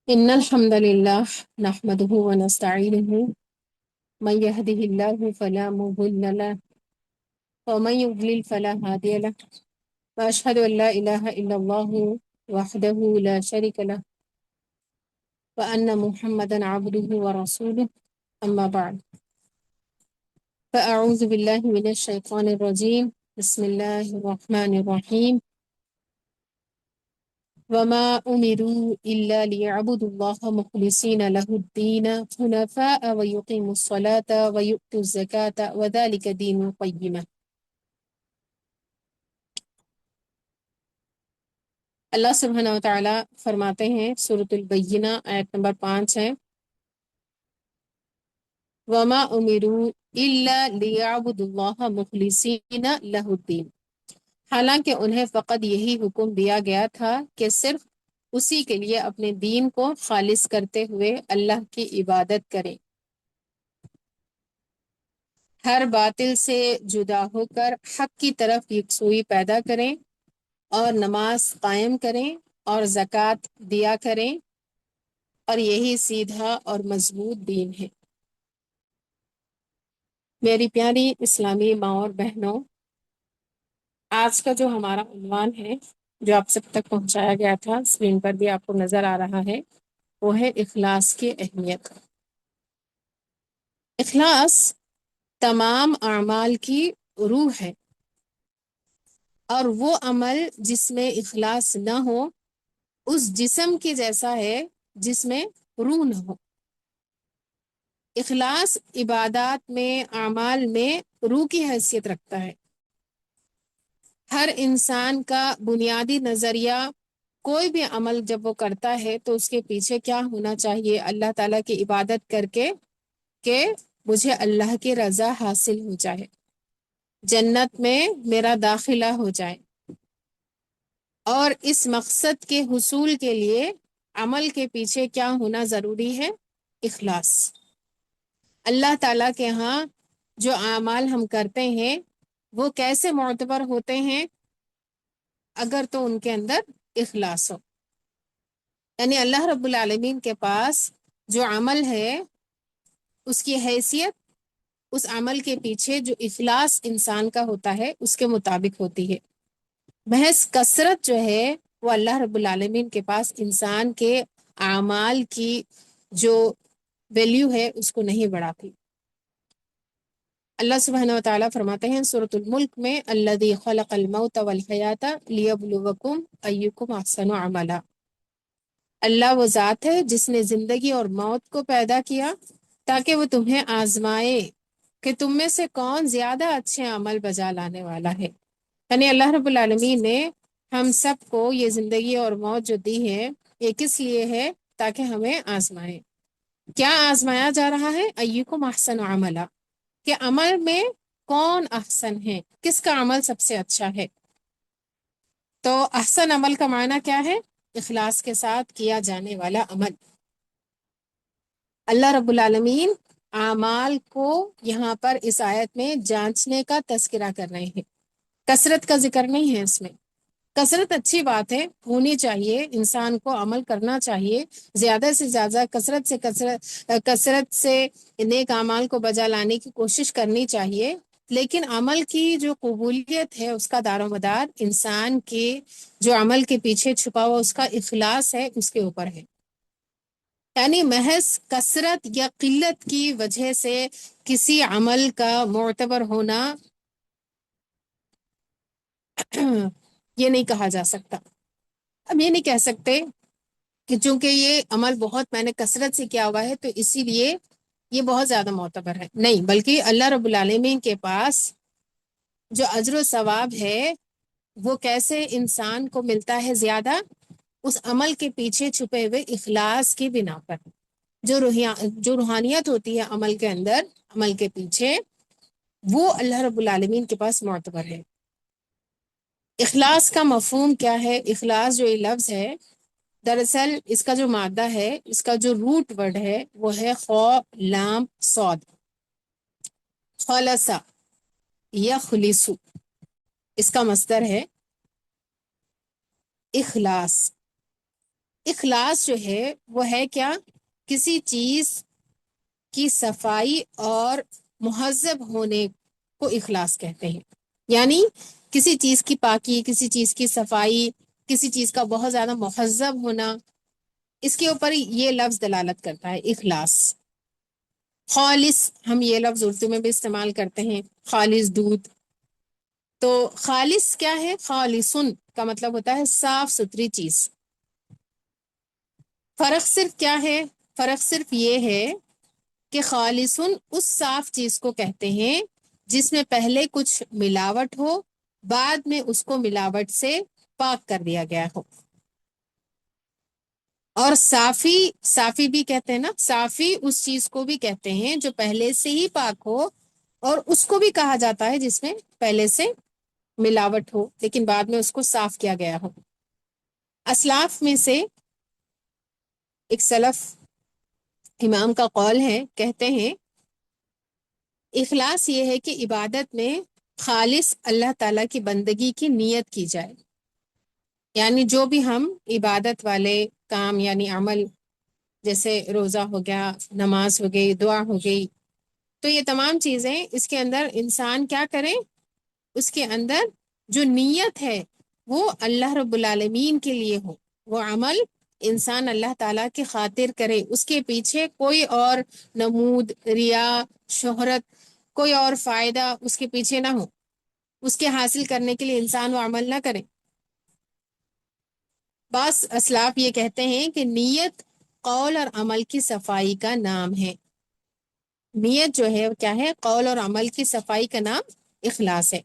إن الحمد لله نحمده ونستعينه من يهده الله فلا مضل له ومن يضلل فلا هادي له وأشهد أن لا إله إلا الله وحده لا شريك له وأن محمدا عبده ورسوله أما بعد فأعوذ بالله من الشيطان الرجيم بسم الله الرحمن الرحيم وما أمروا إلا ليعبدوا الله مخلصين له الدين حنفاء ويقيموا الصلاة ويؤتوا الزكاة وذلك دين القيمة۔ اللہ سبحانہ و تعالیٰ فرماتے ہیں سورۃ البینہ آیت نمبر 5 ہے، وما امروا الا لیعبدوا اللہ مخلصین لہ الدین، حالانکہ انہیں فقط یہی حکم دیا گیا تھا کہ صرف اسی کے لیے اپنے دین کو خالص کرتے ہوئے اللہ کی عبادت کریں، ہر باطل سے جدا ہو کر حق کی طرف یکسوئی پیدا کریں اور نماز قائم کریں اور زکوٰۃ دیا کریں، اور یہی سیدھا اور مضبوط دین ہے۔ میری پیاری اسلامی ماں اور بہنوں، آج کا جو ہمارا عنوان ہے جو آپ سب تک پہنچایا گیا تھا، اسکرین پر بھی آپ کو نظر آ رہا ہے، وہ ہے اخلاص کی اہمیت۔ اخلاص تمام اعمال کی روح ہے، اور وہ عمل جس میں اخلاص نہ ہو اس جسم کے جیسا ہے جس میں روح نہ ہو۔ اخلاص عبادات میں، اعمال میں روح کی حیثیت رکھتا ہے۔ ہر انسان کا بنیادی نظریہ کوئی بھی عمل جب وہ کرتا ہے تو اس کے پیچھے کیا ہونا چاہیے؟ اللہ تعالیٰ کی عبادت کر کے کہ مجھے اللہ کی رضا حاصل ہو جائے، جنت میں میرا داخلہ ہو جائے، اور اس مقصد کے حصول کے لیے عمل کے پیچھے کیا ہونا ضروری ہے؟ اخلاص۔ اللہ تعالیٰ کے ہاں جو اعمال ہم کرتے ہیں وہ کیسے معتبر ہوتے ہیں؟ اگر تو ان کے اندر اخلاص ہو، یعنی اللہ رب العالمین کے پاس جو عمل ہے اس کی حیثیت اس عمل کے پیچھے جو اخلاص انسان کا ہوتا ہے اس کے مطابق ہوتی ہے۔ محض کثرت جو ہے وہ اللہ رب العالمین کے پاس انسان کے اعمال کی جو ویلیو ہے اس کو نہیں بڑھاتی۔ اللہ سبحانہ و تعالیٰ فرماتے ہیں سورۃ الملک میں، الذی خلق الموت والحیات لیبلوکم ایکم احسن عملا، اللہ وہ ذات ہے جس نے زندگی اور موت کو پیدا کیا تاکہ وہ تمہیں آزمائے کہ تم میں سے کون زیادہ اچھے عمل بجا لانے والا ہے۔ یعنی اللہ رب العالمین نے ہم سب کو یہ زندگی اور موت جو دی ہے یہ کس لیے ہے؟ تاکہ ہمیں آزمائے۔ کیا آزمایا جا رہا ہے؟ ایکم احسن عملا، کہ عمل میں کون احسن ہے، کس کا عمل سب سے اچھا ہے۔ تو احسن عمل کا معنی کیا ہے؟ اخلاص کے ساتھ کیا جانے والا عمل۔ اللہ رب العالمین اعمال کو یہاں پر اس آیت میں جانچنے کا تذکرہ کر رہے ہیں، کثرت کا ذکر نہیں ہے اس میں۔ کثرت اچھی بات ہے، ہونی چاہیے، انسان کو عمل کرنا چاہیے، زیادہ سے زیادہ کثرت سے نیک اعمال کو بجا لانے کی کوشش کرنی چاہیے، لیکن عمل کی جو قبولیت ہے اس کا دار و مدار انسان کے جو عمل کے پیچھے چھپا ہوا اس کا اخلاص ہے اس کے اوپر ہے۔ یعنی محض کثرت یا قلت کی وجہ سے کسی عمل کا معتبر ہونا یہ نہیں کہا جا سکتا۔ اب یہ نہیں کہہ سکتے کہ چونکہ یہ عمل بہت میں نے کثرت سے کیا ہوا ہے تو اسی لیے یہ بہت زیادہ معتبر ہے، نہیں، بلکہ اللہ رب العالمین کے پاس جو اجر و ثواب ہے وہ کیسے انسان کو ملتا ہے زیادہ؟ اس عمل کے پیچھے چھپے ہوئے اخلاص کی بنا پر۔ جو روحانیت ہوتی ہے عمل کے اندر، عمل کے پیچھے، وہ اللہ رب العالمین کے پاس معتبر ہے۔ اخلاص کا مفہوم کیا ہے؟ اخلاص جو یہ لفظ ہے، دراصل اس کا جو مادہ ہے، اس کا جو روٹ ورڈ ہے وہ ہے خو لام صاد، خلصا یخلصو، اس کا مصدر ہے اخلاص۔ اخلاص جو ہے وہ ہے کیا؟ کسی چیز کی صفائی اور مہذب ہونے کو اخلاص کہتے ہیں. یعنی کسی چیز کی پاکی، کسی چیز کی صفائی، کسی چیز کا بہت زیادہ مہذب ہونا، اس کے اوپر یہ لفظ دلالت کرتا ہے اخلاص. خالص ہم یہ لفظ اردو میں بھی استعمال کرتے ہیں، خالص دودھ. تو خالص کیا ہے؟ خالصن کا مطلب ہوتا ہے صاف ستھری چیز. فرق صرف کیا ہے؟ فرق صرف یہ ہے کہ خالصن اس صاف چیز کو کہتے ہیں جس میں پہلے کچھ ملاوٹ ہو، بعد میں اس کو ملاوٹ سے پاک کر دیا گیا ہو. اور صافی، صافی بھی کہتے ہیں نا، صافی اس چیز کو بھی کہتے ہیں جو پہلے سے ہی پاک ہو، اور اس کو بھی کہا جاتا ہے جس میں پہلے سے ملاوٹ ہو لیکن بعد میں اس کو صاف کیا گیا ہو. اسلاف میں سے ایک سلف امام کا قول ہے، کہتے ہیں اخلاص یہ ہے کہ عبادت میں خالص اللہ تعالیٰ کی بندگی کی نیت کی جائے. یعنی جو بھی ہم عبادت والے کام یعنی عمل، جیسے روزہ ہو گیا، نماز ہو گئی، دعا ہو گئی، تو یہ تمام چیزیں اس کے اندر انسان کیا کریں؟ اس کے اندر جو نیت ہے وہ اللہ رب العالمین کے لیے ہو. وہ عمل انسان اللہ تعالیٰ کی خاطر کرے، اس کے پیچھے کوئی اور نمود، ریا، شہرت، کوئی اور فائدہ اس کے پیچھے نہ ہو، اس کے حاصل کرنے کے لیے انسان وہ عمل نہ کرے. بعض اسلاف یہ کہتے ہیں کہ نیت قول اور عمل کی صفائی کا نام ہے. نیت جو ہے کیا ہے؟ قول اور عمل کی صفائی کا نام اخلاص ہے.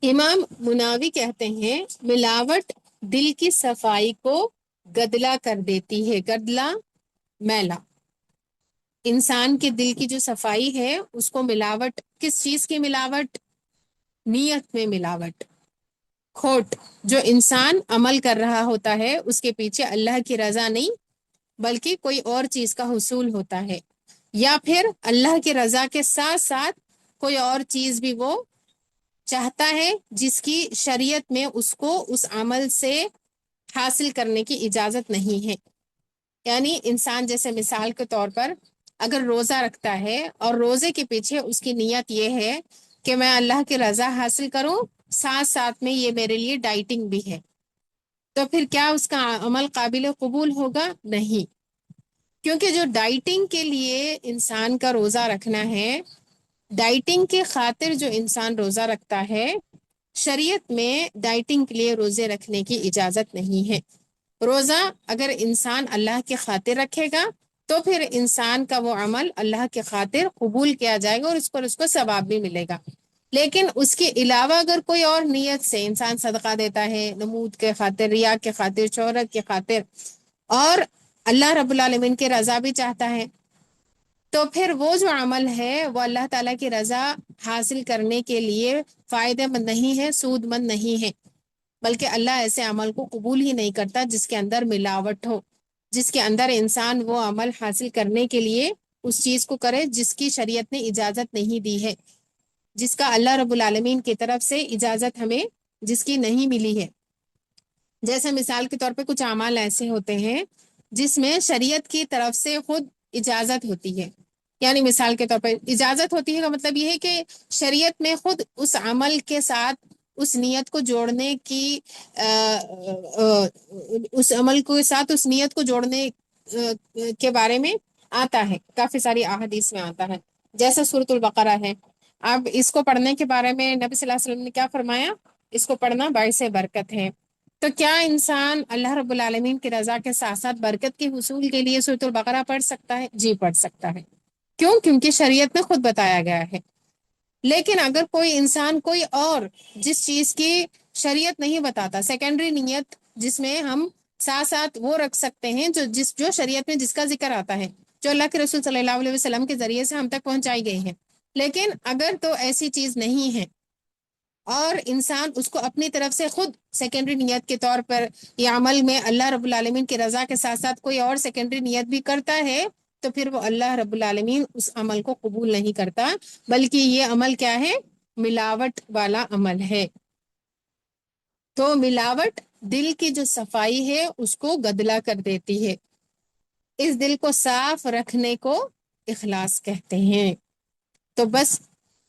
امام مناوی کہتے ہیں ملاوٹ دل کی صفائی کو گدلا کر دیتی ہے. گدلا، میلا. انسان کے دل کی جو صفائی ہے اس کو ملاوٹ، کس چیز کی ملاوٹ؟ نیت میں ملاوٹ، کھوٹ. جو انسان عمل کر رہا ہوتا ہے اس کے پیچھے اللہ کی رضا نہیں بلکہ کوئی اور چیز کا حصول ہوتا ہے، یا پھر اللہ کی رضا کے ساتھ ساتھ کوئی اور چیز بھی وہ چاہتا ہے جس کی شریعت میں اس کو اس عمل سے حاصل کرنے کی اجازت نہیں ہے. یعنی انسان جیسے مثال کے طور پر اگر روزہ رکھتا ہے اور روزے کے پیچھے اس کی نیت یہ ہے کہ میں اللہ کی رضا حاصل کروں، ساتھ ساتھ میں یہ میرے لیے ڈائٹنگ بھی ہے، تو پھر کیا اس کا عمل قابل قبول ہوگا؟ نہیں. کیونکہ جو ڈائٹنگ کے لیے انسان کا روزہ رکھنا ہے، ڈائٹنگ کی خاطر جو انسان روزہ رکھتا ہے، شریعت میں ڈائٹنگ کے لیے روزے رکھنے کی اجازت نہیں ہے. روزہ اگر انسان اللہ کی خاطر رکھے گا تو پھر انسان کا وہ عمل اللہ کی خاطر قبول کیا جائے گا اور اس پر اس کو ثواب بھی ملے گا. لیکن اس کے علاوہ اگر کوئی اور نیت سے انسان صدقہ دیتا ہے، نمود کے خاطر، ریا کے خاطر، شہرت کے خاطر، اور اللہ رب العالمین کی رضا بھی چاہتا ہے، تو پھر وہ جو عمل ہے وہ اللہ تعالیٰ کی رضا حاصل کرنے کے لیے فائدہ مند نہیں ہے، سود مند نہیں ہے، بلکہ اللہ ایسے عمل کو قبول ہی نہیں کرتا جس کے اندر ملاوٹ ہو، جس کے اندر انسان وہ عمل حاصل کرنے کے لیے اس چیز کو کرے جس کی شریعت نے اجازت نہیں دی ہے، جس کا اللہ رب العالمین کی طرف سے اجازت ہمیں جس کی نہیں ملی ہے. جیسے مثال کے طور پہ کچھ اعمال ایسے ہوتے ہیں جس میں شریعت کی طرف سے خود اجازت ہوتی ہے. یعنی مثال کے طور پر اجازت ہوتی ہے کا مطلب یہ ہے کہ شریعت میں خود اس عمل کے ساتھ اس نیت کو جوڑنے کی اس عمل کے ساتھ اس نیت کو جوڑنے کے بارے میں آتا ہے، کافی ساری احادیث میں آتا ہے. جیسے سورۃ البقرہ ہے، اب اس کو پڑھنے کے بارے میں نبی صلی اللہ علیہ وسلم نے کیا فرمایا؟ اس کو پڑھنا باعث برکت ہے. تو کیا انسان اللہ رب العالمین کی رضا کے ساتھ ساتھ برکت کے حصول کے لیے سورۃ البقرہ پڑھ سکتا ہے؟ جی پڑھ سکتا ہے. کیوں؟ کیونکہ شریعت میں خود بتایا گیا ہے. لیکن اگر کوئی انسان کوئی اور جس چیز کی شریعت نہیں بتاتا، سیکنڈری نیت جس میں ہم ساتھ ساتھ وہ رکھ سکتے ہیں جو شریعت میں جس کا ذکر آتا ہے، جو اللہ کے رسول صلی اللہ علیہ وسلم کے ذریعے سے ہم تک پہنچائی گئی ہے، لیکن اگر تو ایسی چیز نہیں ہے اور انسان اس کو اپنی طرف سے خود سیکنڈری نیت کے طور پر یہ عمل میں اللہ رب العالمین کی رضا کے ساتھ ساتھ کوئی اور سیکنڈری نیت بھی کرتا ہے، تو پھر وہ اللہ رب العالمین اس عمل کو قبول نہیں کرتا، بلکہ یہ عمل کیا ہے؟ ملاوٹ والا عمل ہے. تو ملاوٹ دل کی جو صفائی ہے اس کو گدلا کر دیتی ہے۔ اس دل کو صاف رکھنے کو اخلاص کہتے ہیں۔ تو بس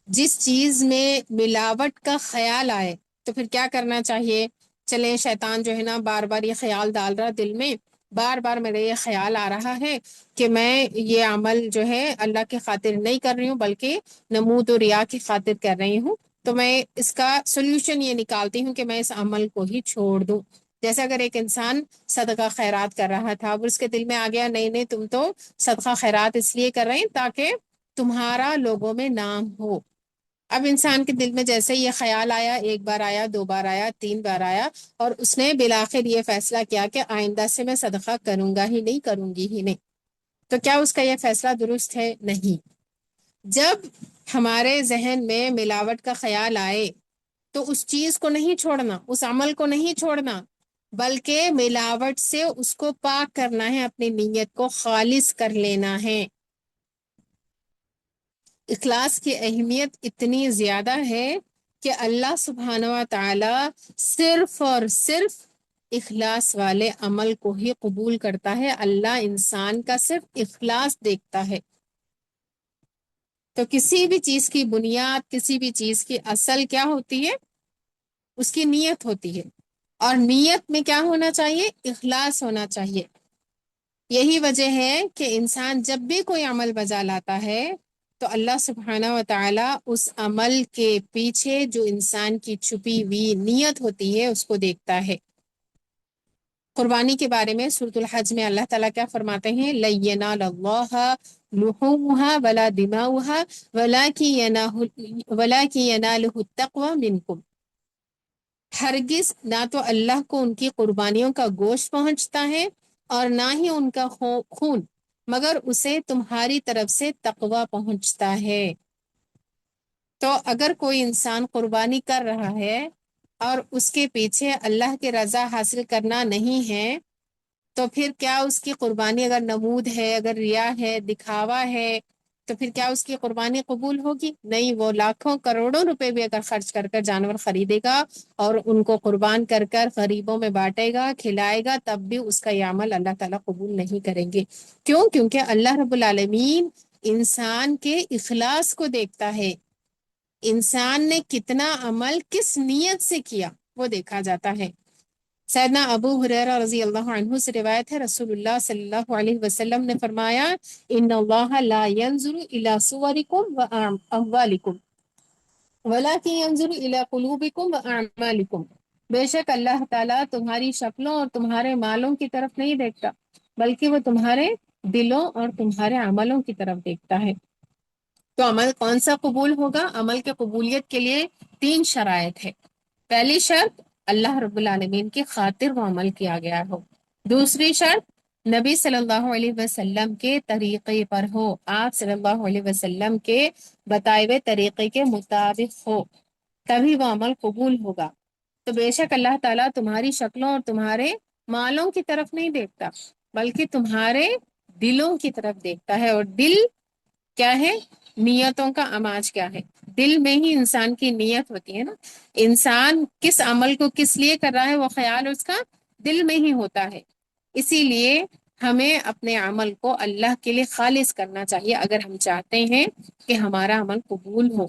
جس چیز میں ملاوٹ کا خیال آئے تو پھر کیا کرنا چاہیے؟ چلیں، شیطان جو ہے نا بار بار یہ خیال ڈال رہا دل میں، بار بار میرے یہ خیال آ رہا ہے کہ میں یہ عمل جو ہے اللہ کی خاطر نہیں کر رہی ہوں بلکہ نمود و ریا کی خاطر کر رہی ہوں، تو میں اس کا سولوشن یہ نکالتی ہوں کہ میں اس عمل کو ہی چھوڑ دوں۔ جیسے اگر ایک انسان صدقہ خیرات کر رہا تھا، اب اس کے دل میں آ گیا نہیں نہیں تم تو صدقہ خیرات اس لیے کر رہے ہیں تاکہ تمہارا لوگوں میں نام ہو۔ اب انسان کے دل میں جیسے یہ خیال آیا، ایک بار آیا، دو بار آیا، تین بار آیا، اور اس نے بالآخر یہ فیصلہ کیا کہ آئندہ سے میں صدقہ کروں گا ہی نہیں، کروں گی ہی نہیں، تو کیا اس کا یہ فیصلہ درست ہے؟ نہیں۔ جب ہمارے ذہن میں ملاوٹ کا خیال آئے تو اس چیز کو نہیں چھوڑنا، اس عمل کو نہیں چھوڑنا، بلکہ ملاوٹ سے اس کو پاک کرنا ہے، اپنی نیت کو خالص کر لینا ہے۔ اخلاص کی اہمیت اتنی زیادہ ہے کہ اللہ سبحانہ و تعالی صرف اور صرف اخلاص والے عمل کو ہی قبول کرتا ہے۔ اللہ انسان کا صرف اخلاص دیکھتا ہے۔ تو کسی بھی چیز کی بنیاد، کسی بھی چیز کی اصل کیا ہوتی ہے؟ اس کی نیت ہوتی ہے، اور نیت میں کیا ہونا چاہیے؟ اخلاص ہونا چاہیے۔ یہی وجہ ہے کہ انسان جب بھی کوئی عمل بجا لاتا ہے تو اللہ سبحانہ و تعالی اس عمل کے پیچھے جو انسان کی چھپی ہوئی نیت ہوتی ہے اس کو دیکھتا ہے۔ قربانی کے بارے میں سورۃ الحج میں اللہ تعالیٰ کیا فرماتے ہیں؟ لَن يَنَالَ اللَّهَ لُحُومُهَا وَلَا دِمَاؤُهَا وَلَكِن يَنَالُهُ التَّقْوَى مِنكُمْ۔ ہرگز نہ تو اللہ کو ان کی قربانیوں کا گوشت پہنچتا ہے اور نہ ہی ان کا خون، مگر اسے تمہاری طرف سے تقوی پہنچتا ہے۔ تو اگر کوئی انسان قربانی کر رہا ہے اور اس کے پیچھے اللہ کی رضا حاصل کرنا نہیں ہے، تو پھر کیا اس کی قربانی اگر نمود ہے، اگر ریا ہے، دکھاوا ہے، تو پھر کیا اس کی قربانی قبول ہوگی؟ نہیں۔ وہ لاکھوں کروڑوں روپے بھی اگر خرچ کر کر جانور خریدے گا اور ان کو قربان کر کر غریبوں میں بانٹے گا، کھلائے گا، تب بھی اس کا یہ عمل اللہ تعالیٰ قبول نہیں کریں گے۔ کیوں؟ کیونکہ اللہ رب العالمین انسان کے اخلاص کو دیکھتا ہے۔ انسان نے کتنا عمل کس نیت سے کیا وہ دیکھا جاتا ہے۔ سیدنا ابو ہریرہ رضی اللہ عنہ سے روایت ہے، رسول اللہ صلی اللہ علیہ وسلم نے فرمایا، ان اللہ لا ينظر الى صورکم واموالکم ولكن ينظر الى قلوبکم واعمالکم۔ بے شک اللہ تعالیٰ تمہاری شکلوں اور تمہارے مالوں کی طرف نہیں دیکھتا بلکہ وہ تمہارے دلوں اور تمہارے عملوں کی طرف دیکھتا ہے۔ تو عمل کون سا قبول ہوگا؟ عمل کے قبولیت کے لیے 3 شرائط ہے۔ پہلی شرط، اللہ رب العالمین کی خاطر وہ عمل کیا گیا ہو۔ دوسری شرط، نبی صلی اللہ علیہ وسلم کے طریقے پر ہو، آپ صلی اللہ علیہ وسلم کے بتائے ہوئے طریقے کے مطابق ہو، تبھی وہ عمل قبول ہوگا۔ تو بے شک اللہ تعالیٰ تمہاری شکلوں اور تمہارے مالوں کی طرف نہیں دیکھتا بلکہ تمہارے دلوں کی طرف دیکھتا ہے۔ اور دل کیا ہے؟ نیتوں کا اماج کیا ہے؟ دل میں ہی انسان کی نیت ہوتی ہے نا۔ انسان کس عمل کو کس لیے کر رہا ہے وہ خیال اس کا دل میں ہی ہوتا ہے۔ اسی لیے ہمیں اپنے عمل کو اللہ کے لیے خالص کرنا چاہیے اگر ہم چاہتے ہیں کہ ہمارا عمل قبول ہو،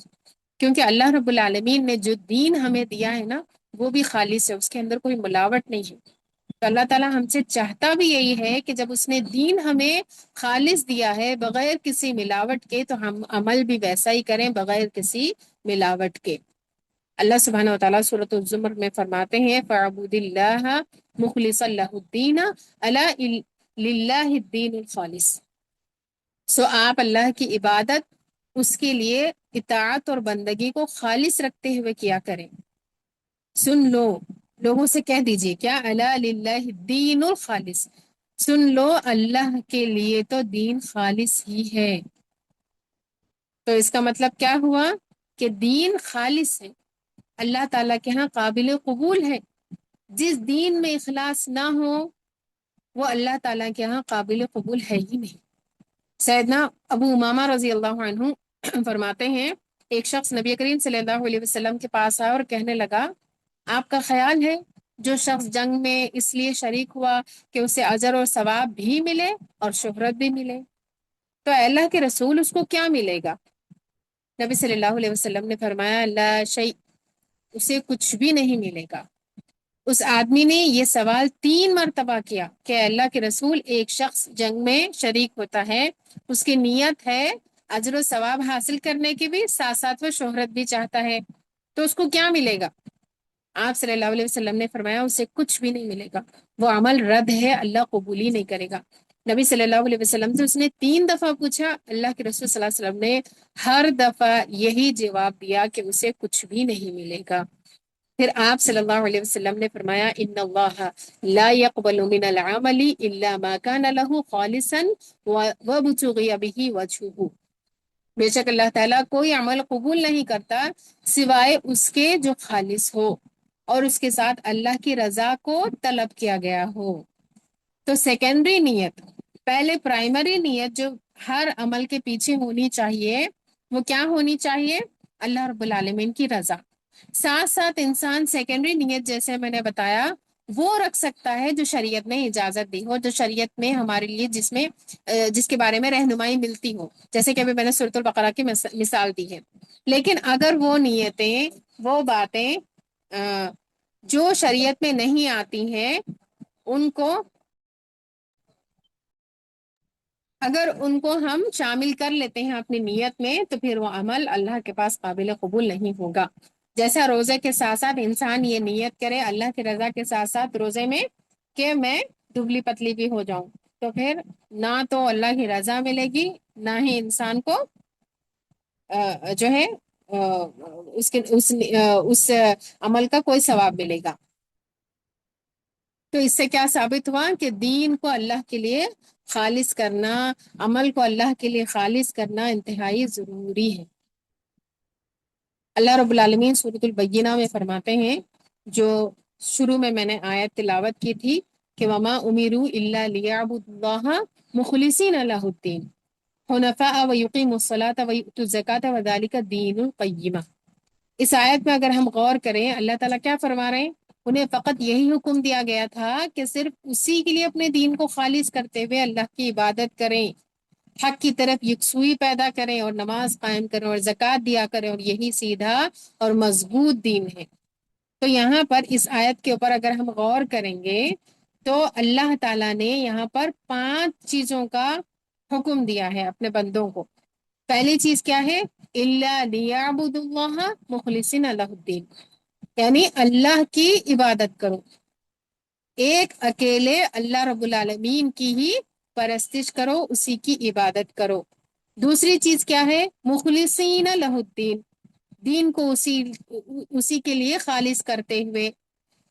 کیونکہ اللہ رب العالمین نے جو دین ہمیں دیا ہے نا وہ بھی خالص ہے، اس کے اندر کوئی ملاوٹ نہیں ہے۔ تو اللہ تعالیٰ ہم سے چاہتا بھی یہی ہے کہ جب اس نے دین ہمیں خالص دیا ہے بغیر کسی ملاوٹ کے، تو ہم عمل بھی ویسا ہی کریں بغیر کسی ملاوٹ کے۔ اللہ سبحانہ و تعالیٰ سورۃ الزمر میں فرماتے ہیں، فَاعْبُدِ اللَّهَ مُخْلِصًا لَهُ الدِّينَ أَلَا لِلَّهِ الدِّينُ الْخَالِصُ۔ سو آپ اللہ کی عبادت اس کے لیے اطاعت اور بندگی کو خالص رکھتے ہوئے کیا کریں۔ سن لو، لوگوں سے کہہ دیجئے کیا، الا للہ الدین الخالص، سن لو اللہ کے لیے تو دین خالص ہی ہے۔ تو اس کا مطلب کیا ہوا کہ دین خالص ہے، اللہ تعالیٰ کے ہاں قابل قبول ہے۔ جس دین میں اخلاص نہ ہو وہ اللہ تعالیٰ کے ہاں قابل قبول ہے ہی نہیں۔ سیدنا ابو امامہ رضی اللہ عنہ فرماتے ہیں، ایک شخص نبی کریم صلی اللہ علیہ وسلم کے پاس آیا اور کہنے لگا، آپ کا خیال ہے جو شخص جنگ میں اس لیے شریک ہوا کہ اسے اجر اور ثواب بھی ملے اور شہرت بھی ملے، تو اللہ کے رسول اس کو کیا ملے گا؟ نبی صلی اللہ علیہ وسلم نے فرمایا لا شیء، اسے کچھ بھی نہیں ملے گا۔ اس آدمی نے یہ سوال 3 مرتبہ کیا کہ اللہ کے رسول، ایک شخص جنگ میں شریک ہوتا ہے، اس کی نیت ہے اجر و ثواب حاصل کرنے کی بھی، ساتھ ساتھ وہ شہرت بھی چاہتا ہے، تو اس کو کیا ملے گا؟ آپ صلی اللہ علیہ وسلم نے فرمایا اسے کچھ بھی نہیں ملے گا، وہ عمل رد ہے، اللہ قبول ہی نہیں کرے گا۔ نبی صلی اللہ علیہ وسلم سے اس نے 3 دفعہ پوچھا، اللہ کے رسول صلی اللہ علیہ وسلم نے ہر دفعہ یہی جواب دیا کہ اسے کچھ بھی نہیں ملے گا۔ پھر آپ صلی اللہ علیہ وسلم نے فرمایا ان اللہ لا يقبل من العمل الا ما كان له خالصا وابتغي به وجهه، بے شک اللہ تعالیٰ کوئی عمل قبول نہیں کرتا سوائے اس کے جو خالص ہو اور اس کے ساتھ اللہ کی رضا کو طلب کیا گیا ہو۔ تو سیکنڈری نیت، پہلے پرائمری نیت جو ہر عمل کے پیچھے ہونی چاہیے، وہ کیا ہونی چاہیے؟ اللہ رب العالمین کی رضا۔ ساتھ ساتھ انسان سیکنڈری نیت جیسے میں نے بتایا وہ رکھ سکتا ہے جو شریعت نے اجازت دی ہو، جو شریعت میں ہمارے لیے جس کے بارے میں رہنمائی ملتی ہو، جیسے کہ ابھی میں نے سورۃ البقرہ کی مثال دی ہے۔ لیکن اگر وہ نیتیں، وہ باتیں جو شریعت میں نہیں آتی ہیں، اگر ان کو ہم شامل کر لیتے ہیں اپنی نیت میں، تو پھر وہ عمل اللہ کے پاس قابل قبول نہیں ہوگا۔ جیسا روزے کے ساتھ ساتھ انسان یہ نیت کرے اللہ کی رضا کے ساتھ ساتھ روزے میں کہ میں دبلی پتلی بھی ہو جاؤں، تو پھر نہ تو اللہ کی رضا ملے گی، نہ ہی انسان کو جو ہے اس عمل کا کوئی ثواب ملے گا۔ تو اس سے کیا ثابت ہوا کہ دین کو اللہ کے لیے خالص کرنا، عمل کو اللہ کے لیے خالص کرنا انتہائی ضروری ہے۔ اللہ رب العالمین سورۃ البینہ میں فرماتے ہیں، جو شروع میں نے آیت تلاوت کی تھی کہ وما امروا الا ليعبدوا الله مخلصین له الدین حنفاء ویقیموا الصلاة ویؤتوا الزکاة وذلک الدین القیمہ۔ اس آیت میں اگر ہم غور کریں، اللہ تعالیٰ کیا فرما رہے ہیں؟ انہیں فقط یہی حکم دیا گیا تھا کہ صرف اسی کے لیے اپنے دین کو خالص کرتے ہوئے اللہ کی عبادت کریں، حق کی طرف یکسوئی پیدا کریں اور نماز قائم کریں اور زکوٰۃ دیا کریں، اور یہی سیدھا اور مضبوط دین ہے۔ تو یہاں پر اس آیت کے اوپر اگر ہم غور کریں گے تو اللہ تعالیٰ نے یہاں پر 5 چیزوں کا حکم دیا ہے اپنے بندوں کو۔ پہلی چیز کیا ہے؟ الا لیعبدوا اللہ مخلصین لہ الدین، یعنی اللہ کی عبادت کرو، ایک اکیلے اللہ رب العالمین کی ہی پرستش کرو، اسی کی عبادت کرو۔ دوسری چیز کیا ہے؟ مخلصین لہ الدین، دین کو اسی کے لیے خالص کرتے ہوئے،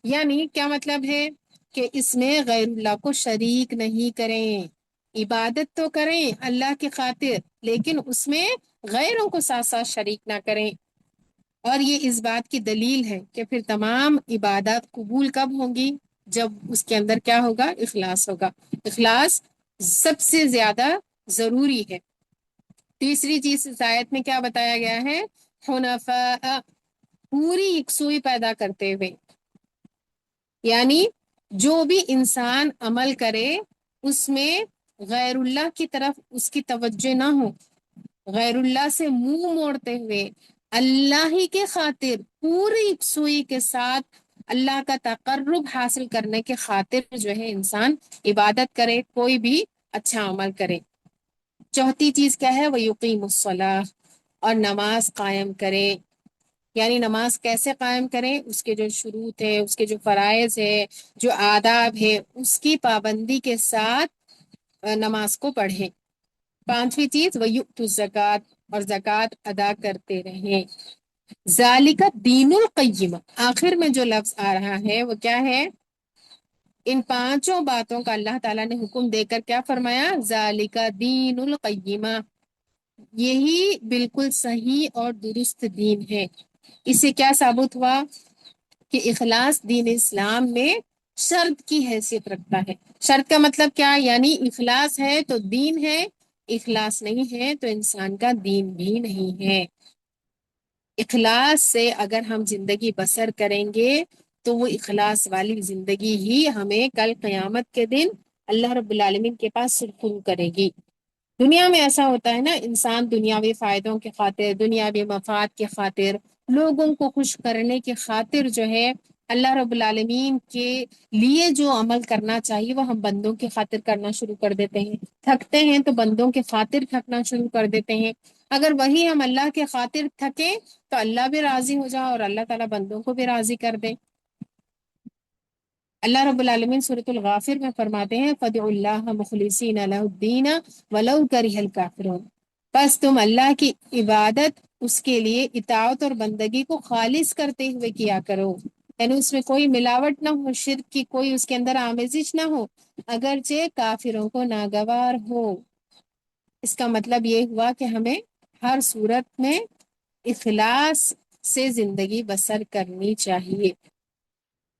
یعنی کیا مطلب ہے کہ اس میں غیر اللہ کو شریک نہیں کریں، عبادت تو کریں اللہ کی خاطر لیکن اس میں غیروں کو ساتھ ساتھ شریک نہ کریں۔ اور یہ اس بات کی دلیل ہے کہ پھر تمام عبادات قبول کب ہوں گی؟ جب اس کے اندر کیا ہوگا؟ اخلاص ہوگا۔ اخلاص سب سے زیادہ ضروری ہے۔ تیسری چیز اس آیت میں کیا بتایا گیا ہے؟ حنفاء، پوری یکسوئی پیدا کرتے ہوئے، یعنی جو بھی انسان عمل کرے اس میں غیر اللہ کی طرف اس کی توجہ نہ ہو، غیر اللہ سے منہ موڑتے ہوئے اللہ ہی کے خاطر پوری یکسوئی کے ساتھ اللہ کا تقرب حاصل کرنے کے خاطر جو ہے انسان عبادت کرے، کوئی بھی اچھا عمل کرے۔ چوتھی چیز کیا ہے؟ وَيُقِيمُ الصَّلَاةَ، اور نماز قائم کرے۔ یعنی نماز کیسے قائم کریں؟ اس کے جو شروط ہے، اس کے جو فرائض ہے، جو آداب ہے، اس کی پابندی کے ساتھ نماز کو پڑھیں۔ پانچویں چیز وَيُؤْتُوا الزَّكَاةَ، اور زکوٰۃ ادا کرتے رہیں۔ ذالک دین القیمہ، آخر میں جو لفظ آ رہا ہے وہ کیا ہے؟ ان 5 باتوں کا اللہ تعالیٰ نے حکم دے کر کیا فرمایا؟ ذالک دین القیمہ، یہی بالکل صحیح اور درست دین ہے۔ اس سے کیا ثابت ہوا؟ کہ اخلاص دین اسلام میں شرط کی حیثیت رکھتا ہے۔ شرط کا مطلب کیا؟ یعنی اخلاص ہے تو دین ہے، اخلاص نہیں ہے تو انسان کا دین بھی نہیں ہے۔ اخلاص سے اگر ہم زندگی بسر کریں گے تو وہ اخلاص والی زندگی ہی ہمیں کل قیامت کے دن اللہ رب العالمین کے پاس سرخرو کرے گی۔ دنیا میں ایسا ہوتا ہے نا، انسان دنیاوی فائدوں کے خاطر، دنیاوی مفاد کے خاطر، لوگوں کو خوش کرنے کی خاطر جو ہے اللہ رب العالمین کے لیے جو عمل کرنا چاہیے وہ ہم بندوں کی خاطر کرنا شروع کر دیتے ہیں۔ تھکتے ہیں تو بندوں کے خاطر تھکنا شروع کر دیتے ہیں۔ اگر وہی ہم اللہ کے خاطر تھکیں تو اللہ بھی راضی ہو جائے اور اللہ تعالیٰ بندوں کو بھی راضی کر دے۔ اللہ رب العالمین سورۃ الغافر میں فرماتے ہیں فَادْعُوا اللَّهَ مُخْلِصِينَ لَهُ الدِّينَ وَلَوْ كَرِهَ الْكَافِرُونَ، بس تم اللہ کی عبادت اس کے لیے اطاعت اور بندگی کو خالص کرتے ہوئے کیا کرو، یعنی اس میں کوئی ملاوٹ نہ ہو، شرک کی کوئی اس کے اندر آمیزش نہ ہو، اگرچہ کافروں کو ناگوار ہو۔ اس کا مطلب یہ ہوا کہ ہمیں ہر صورت میں اخلاص سے زندگی بسر کرنی چاہیے۔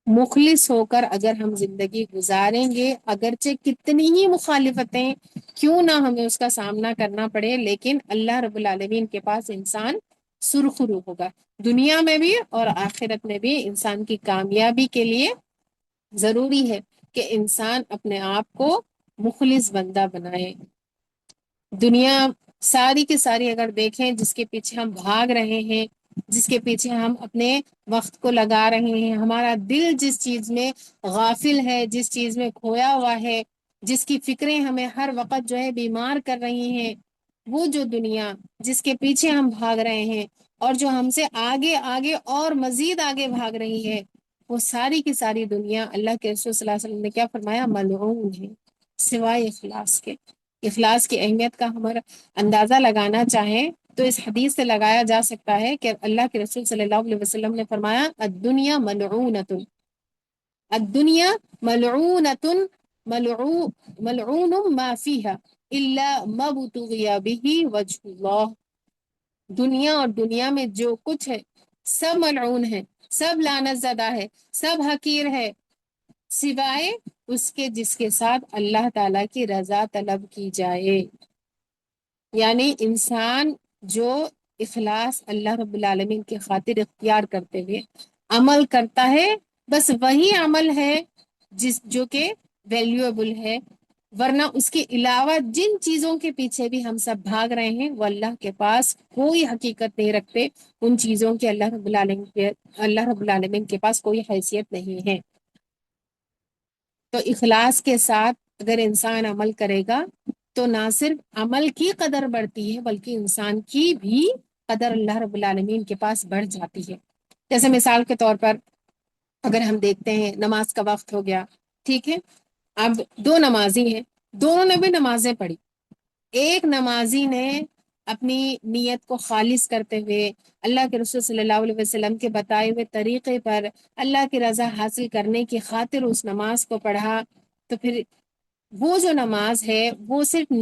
مخلص ہو کر اگر ہم زندگی گزاریں گے، اگرچہ کتنی ہی مخالفتیں کیوں نہ ہمیں اس کا سامنا کرنا پڑے، لیکن اللہ رب العالمین کے پاس انسان سرخرو ہوگا۔ دنیا میں بھی اور آخرت میں بھی انسان کی کامیابی کے لیے ضروری ہے کہ انسان اپنے آپ کو مخلص بندہ بنائے۔ دنیا ساری کی ساری اگر دیکھیں جس کے پیچھے ہم بھاگ رہے ہیں، جس کے پیچھے ہم اپنے وقت کو لگا رہے ہیں، ہمارا دل جس چیز میں غافل ہے، جس چیز میں کھویا ہوا ہے، جس کی فکریں ہمیں ہر وقت جو ہے بیمار کر رہی ہیں، وہ جو دنیا جس کے پیچھے ہم بھاگ رہے ہیں اور جو ہم سے آگے آگے اور مزید آگے بھاگ رہی ہے، وہ ساری کی ساری دنیا اللہ کے رسول صلی اللہ علیہ وسلم نے کیا فرمایا؟ ملعون ہے سوائے اخلاص کے۔ اخلاص کی اہمیت کا ہمارا اندازہ لگانا چاہیں تو اس حدیث سے لگایا جا سکتا ہے کہ اللہ کے رسول صلی اللہ علیہ وسلم نے فرمایا الدنیا ملعونۃ، الدنیا ملعونۃ، ملعون ما فیها الا ما ابتغی به وجہ اللہ۔ دنیا اور دنیا میں جو کچھ ہے سب ملعون ہے، سب لعنت زدہ ہے، سب حقیر ہے، سوائے اس کے جس کے ساتھ اللہ تعالیٰ کی رضا طلب کی جائے۔ یعنی انسان جو اخلاص اللہ رب العالمین کی خاطر اختیار کرتے ہوئے عمل کرتا ہے، بس وہی عمل ہے جو کہ ویلیویبل ہے، ورنہ اس کے علاوہ جن چیزوں کے پیچھے بھی ہم سب بھاگ رہے ہیں وہ اللہ کے پاس کوئی حقیقت نہیں رکھتے، ان چیزوں کے اللہ رب العالمین کے پاس کوئی حیثیت نہیں ہے۔ تو اخلاص کے ساتھ اگر انسان عمل کرے گا تو نہ صرف عمل کی قدر بڑھتی ہے بلکہ انسان کی بھی قدر اللہ رب العالمین کے پاس بڑھ جاتی ہے۔ جیسے مثال کے طور پر اگر ہم دیکھتے ہیں نماز کا وقت ہو گیا، ٹھیک ہے، اب دو نمازی ہیں، دونوں نے بھی نمازیں پڑھی، ایک نمازی نے اپنی نیت کو خالص کرتے ہوئے اللہ کے رسول صلی اللہ علیہ وسلم کے بتائے ہوئے طریقے پر اللہ کی رضا حاصل کرنے کی خاطر اس نماز کو پڑھا، تو پھر وہ جو نماز ہے وہ صرف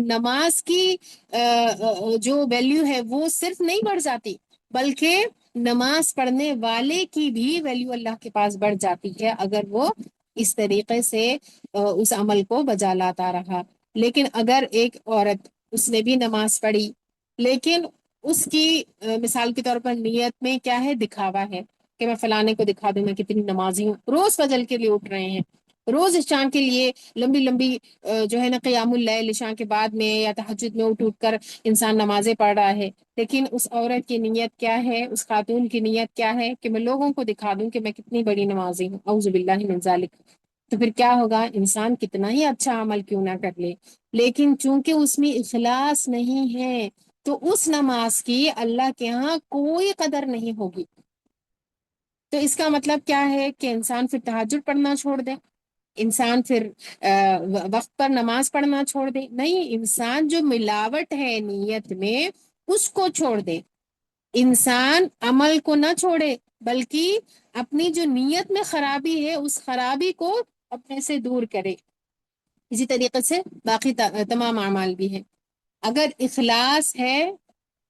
نماز کی جو ویلیو ہے وہ صرف نہیں بڑھ جاتی بلکہ نماز پڑھنے والے کی بھی ویلیو اللہ کے پاس بڑھ جاتی ہے اگر وہ اس طریقے سے اس عمل کو بجا لاتا رہا۔ لیکن اگر ایک عورت اس نے بھی نماز پڑھی لیکن اس کی مثال کے طور پر نیت میں کیا ہے؟ دکھاوا ہے کہ میں فلانے کو دکھا دوں میں کتنی نمازی ہوں، روز فجر کے لیے اٹھ رہے ہیں، روز عشاء کے لیے لمبی لمبی جو ہے نا قیام اللیل عشاء کے بعد میں یا تہجد میں اٹھ کر انسان نمازیں پڑھ رہا ہے، لیکن اس عورت کی نیت کیا ہے؟ اس خاتون کی نیت کیا ہے کہ میں لوگوں کو دکھا دوں کہ میں کتنی بڑی نمازی ہوں، اعوذ باللہ من ذالک۔ تو پھر کیا ہوگا؟ انسان کتنا ہی اچھا عمل کیوں نہ کر لے، لیکن چونکہ اس میں اخلاص نہیں ہے تو اس نماز کی اللہ کے ہاں کوئی قدر نہیں ہوگی۔ تو اس کا مطلب کیا ہے کہ انسان پھر تہجد پڑھنا چھوڑ دے، انسان پھر وقت پر نماز پڑھنا چھوڑ دے؟ نہیں، انسان جو ملاوٹ ہے نیت میں اس کو چھوڑ دے، انسان عمل کو نہ چھوڑے بلکہ اپنی جو نیت میں خرابی ہے اس خرابی کو اپنے سے دور کرے۔ اسی طریقے سے باقی تمام اعمال بھی ہیں۔ اگر اخلاص ہے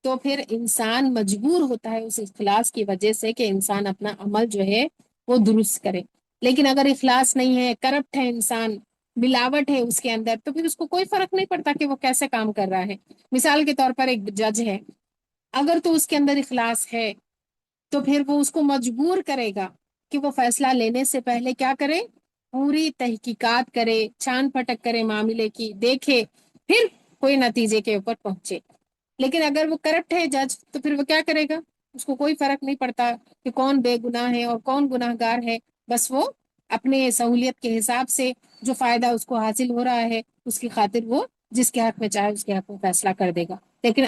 تو پھر انسان مجبور ہوتا ہے اس اخلاص کی وجہ سے کہ انسان اپنا عمل جو ہے وہ درست کرے، لیکن اگر اخلاص نہیں ہے، کرپٹ ہے انسان، ملاوٹ ہے اس کے اندر، تو پھر اس کو کوئی فرق نہیں پڑتا کہ وہ کیسے کام کر رہا ہے۔ مثال کے طور پر ایک جج ہے، اگر تو اس کے اندر اخلاص ہے تو پھر وہ اس کو مجبور کرے گا کہ وہ فیصلہ لینے سے پہلے کیا کرے، پوری تحقیقات کرے، چھان پھٹک کرے معاملے کی، دیکھے، پھر کوئی نتیجے کے اوپر پہنچے۔ لیکن اگر وہ کرپٹ ہے جج، تو پھر وہ کیا کرے گا، اس کو کوئی فرق نہیں پڑتا کہ کون بے گناہ ہے اور کون گناہ گار ہے، بس وہ اپنے سہولیت کے حساب سے جو فائدہ اس کو حاصل ہو رہا ہے اس کی خاطر وہ جس کے حق میں چاہے اس کے حق میں فیصلہ کر دے گا۔ لیکن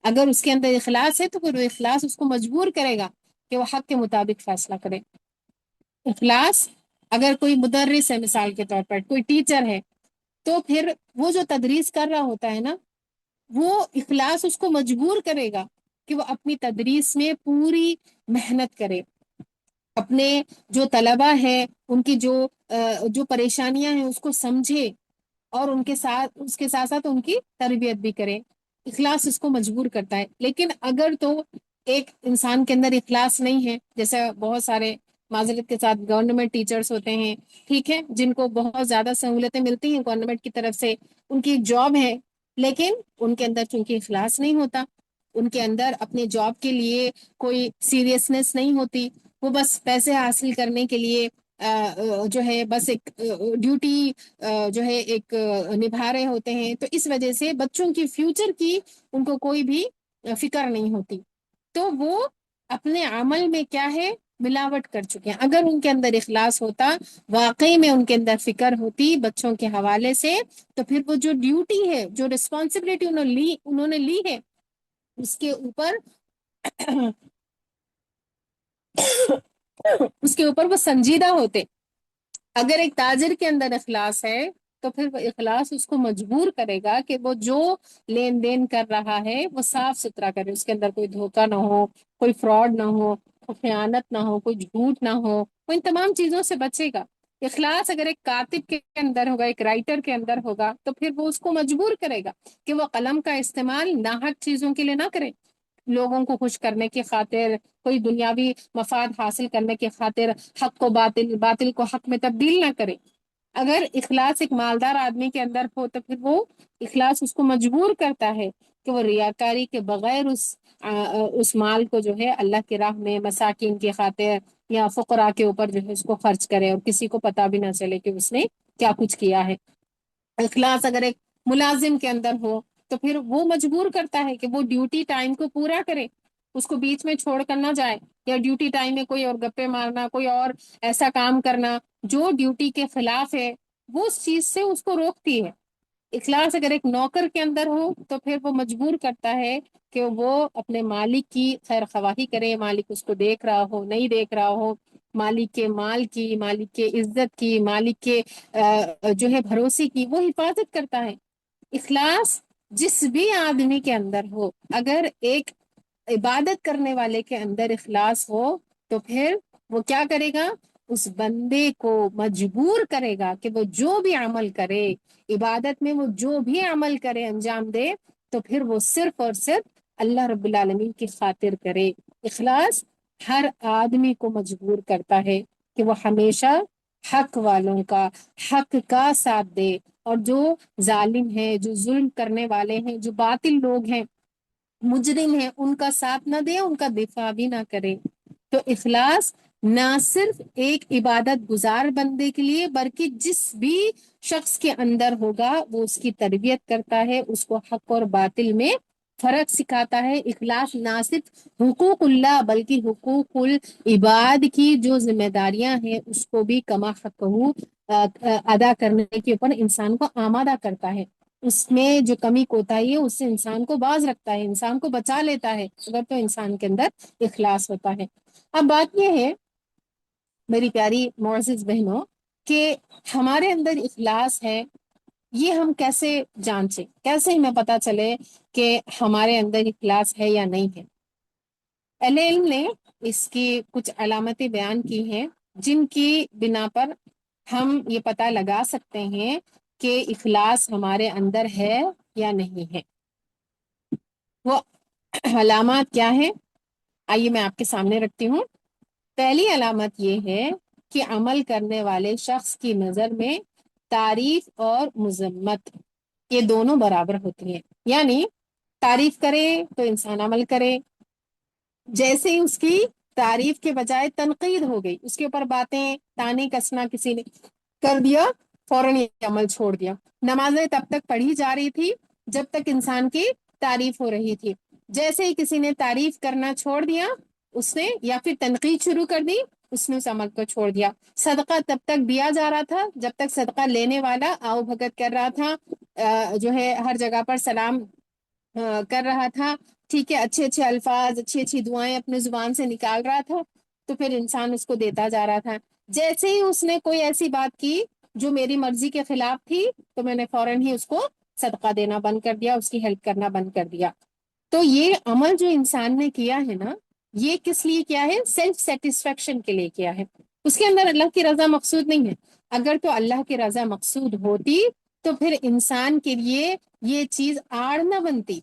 اگر اس کے اندر اخلاص ہے تو پھر وہ اخلاص اس کو مجبور کرے گا کہ وہ حق کے مطابق فیصلہ کرے۔ اخلاص، اگر کوئی مدرس ہے مثال کے طور پر، کوئی ٹیچر ہے، تو پھر وہ جو تدریس کر رہا ہوتا ہے نا، وہ اخلاص اس کو مجبور کرے گا کہ وہ اپنی تدریس میں پوری محنت کرے، اپنے جو طلبہ ہیں ان کی جو پریشانیاں ہیں اس کو سمجھے، اور اس کے ساتھ ساتھ ان کی تربیت بھی کرے۔ اخلاص اس کو مجبور کرتا ہے۔ لیکن اگر تو ایک انسان کے اندر اخلاص نہیں ہے، جیسے بہت سارے معذرت کے ساتھ گورنمنٹ ٹیچرز ہوتے ہیں، ٹھیک ہے، جن کو بہت زیادہ سہولتیں ملتی ہیں گورنمنٹ کی طرف سے، ان کی ایک جاب ہے، لیکن ان کے اندر چونکہ اخلاص نہیں ہوتا، ان کے اندر اپنے جاب کے لیے کوئی سیریسنس نہیں ہوتی، وہ بس پیسے حاصل کرنے کے لیے جو ہے بس ایک ڈیوٹی جو ہے ایک نبھا رہے ہوتے ہیں، تو اس وجہ سے بچوں کی فیوچر کی ان کو کوئی بھی فکر نہیں ہوتی، تو وہ اپنے عمل میں کیا ہے، ملاوٹ کر چکے ہیں۔ اگر ان کے اندر اخلاص ہوتا، واقعی میں ان کے اندر فکر ہوتی بچوں کے حوالے سے، تو پھر وہ جو ڈیوٹی ہے، جو رسپانسبلٹی انہوں نے لی ہے، اس کے اوپر اس کے اوپر وہ سنجیدہ ہوتے۔ اگر ایک تاجر کے اندر اخلاص ہے تو پھر وہ اخلاص اس کو مجبور کرے گا کہ وہ جو لین دین کر رہا ہے وہ صاف ستھرا کرے، اس کے اندر کوئی دھوکہ نہ ہو، کوئی فراڈ نہ ہو، کوئی خیانت نہ ہو، کوئی جھوٹ نہ ہو، وہ ان تمام چیزوں سے بچے گا۔ اخلاص اگر ایک کاتب کے اندر ہوگا، ایک رائٹر کے اندر ہوگا، تو پھر وہ اس کو مجبور کرے گا کہ وہ قلم کا استعمال ناحق چیزوں کے لیے نہ کرے، لوگوں کو خوش کرنے کی خاطر، کوئی دنیاوی مفاد حاصل کرنے کی خاطر حق کو باطل، باطل کو حق میں تبدیل نہ کرے۔ اگر اخلاص ایک مالدار آدمی کے اندر ہو تو پھر وہ اخلاص اس کو مجبور کرتا ہے کہ وہ ریاکاری کے بغیر اس مال کو جو ہے اللہ کی راہ میں مساکین کی خاطر یا فقراء کے اوپر جو ہے اس کو خرچ کرے، اور کسی کو پتہ بھی نہ چلے کہ اس نے کیا کچھ کیا ہے۔ اخلاص اگر ایک ملازم کے اندر ہو تو پھر وہ مجبور کرتا ہے کہ وہ ڈیوٹی ٹائم کو پورا کرے، اس کو بیچ میں چھوڑ کر نہ جائے، یا ڈیوٹی ٹائم میں کوئی اور گپے مارنا، کوئی اور ایسا کام کرنا جو ڈیوٹی کے خلاف ہے، وہ اس چیز سے اس کو روکتی ہے۔ اخلاص اگر ایک نوکر کے اندر ہو تو پھر وہ مجبور کرتا ہے کہ وہ اپنے مالک کی خیر خواہی کرے، مالک اس کو دیکھ رہا ہو نہیں دیکھ رہا ہو، مالک کے مال کی، مالک کے عزت کی، مالک کے جو ہے بھروسے کی وہ حفاظت کرتا ہے۔ اخلاص جس بھی آدمی کے اندر ہو، اگر ایک عبادت کرنے والے کے اندر اخلاص ہو تو پھر وہ کیا کرے گا، اس بندے کو مجبور کرے گا کہ وہ جو بھی عمل کرے، عبادت میں وہ جو بھی عمل کرے، انجام دے، تو پھر وہ صرف اور صرف اللہ رب العالمین کی خاطر کرے۔ اخلاص ہر آدمی کو مجبور کرتا ہے کہ وہ ہمیشہ حق والوں کا، حق کا ساتھ دے، اور جو ظالم ہیں، جو ظلم کرنے والے ہیں، جو باطل لوگ ہیں، مجرم ہیں، ان کا ساتھ نہ دے، ان کا دفاع بھی نہ کرے۔ تو اخلاص نہ صرف ایک عبادت گزار بندے کے لیے بلکہ جس بھی شخص کے اندر ہوگا وہ اس کی تربیت کرتا ہے، اس کو حق اور باطل میں فرق سکھاتا ہے۔ اخلاص نہ صرف حقوق اللہ بلکہ حقوق العباد کی جو ذمہ داریاں ہیں اس کو بھی کما حق ادا کرنے کے اوپر انسان کو آمادہ کرتا ہے، اس میں جو کمی کوتاہی ہے اس سے انسان کو باز رکھتا ہے، انسان کو بچا لیتا ہے اگر تو انسان کے اندر اخلاص ہوتا ہے۔ اب بات یہ ہے میری پیاری معزز بہنوں کہ ہمارے اندر اخلاص ہے، یہ ہم کیسے جانچیں، کیسے ہمیں پتہ چلے کہ ہمارے اندر اخلاص ہے یا نہیں ہے۔ اہل علم نے اس کی کچھ علامتیں بیان کی ہیں جن کی بنا پر ہم یہ پتہ لگا سکتے ہیں کہ اخلاص ہمارے اندر ہے یا نہیں ہے۔ وہ علامات کیا ہیں، آئیے میں آپ کے سامنے رکھتی ہوں۔ پہلی علامت یہ ہے کہ عمل کرنے والے شخص کی نظر میں تعریف اور مذمت یہ دونوں برابر ہوتی ہیں، یعنی تعریف کرے تو انسان عمل کرے، جیسے ہی اس کی تعریف کے بجائے تنقید ہو گئی، اس کے اوپر باتیں تانے کسنا کسی نے کر دیا، فوراً یہ عمل چھوڑ دیا۔ نمازیں تب تک پڑھی جا رہی تھی جب تک انسان کی تعریف ہو رہی تھی، جیسے ہی کسی نے تعریف کرنا چھوڑ دیا اس نے، یا پھر تنقید شروع کر دی، اس نے اس عمل کو چھوڑ دیا۔ صدقہ تب تک دیا جا رہا تھا جب تک صدقہ لینے والا آؤ بھگت کر رہا تھا، جو ہے ہر جگہ پر سلام کر رہا تھا، ٹھیک ہے، اچھے اچھے الفاظ اچھی اچھی دعائیں اپنے زبان سے نکال رہا تھا، تو پھر انسان اس کو دیتا جا رہا تھا۔ جیسے ہی اس نے کوئی ایسی بات کی جو میری مرضی کے خلاف تھی، تو میں نے فوراً ہی اس کو صدقہ دینا بند کر دیا، اس کی ہیلپ کرنا بند کر دیا۔ تو یہ عمل جو انسان نے کیا ہے نا، یہ کس لیے کیا ہے؟ سیلف سیٹسفیکشن کے لیے کیا ہے، اس کے اندر اللہ کی رضا مقصود نہیں ہے۔ اگر تو اللہ کی رضا مقصود ہوتی تو پھر انسان کے لیے یہ چیز آڑ نہ بنتی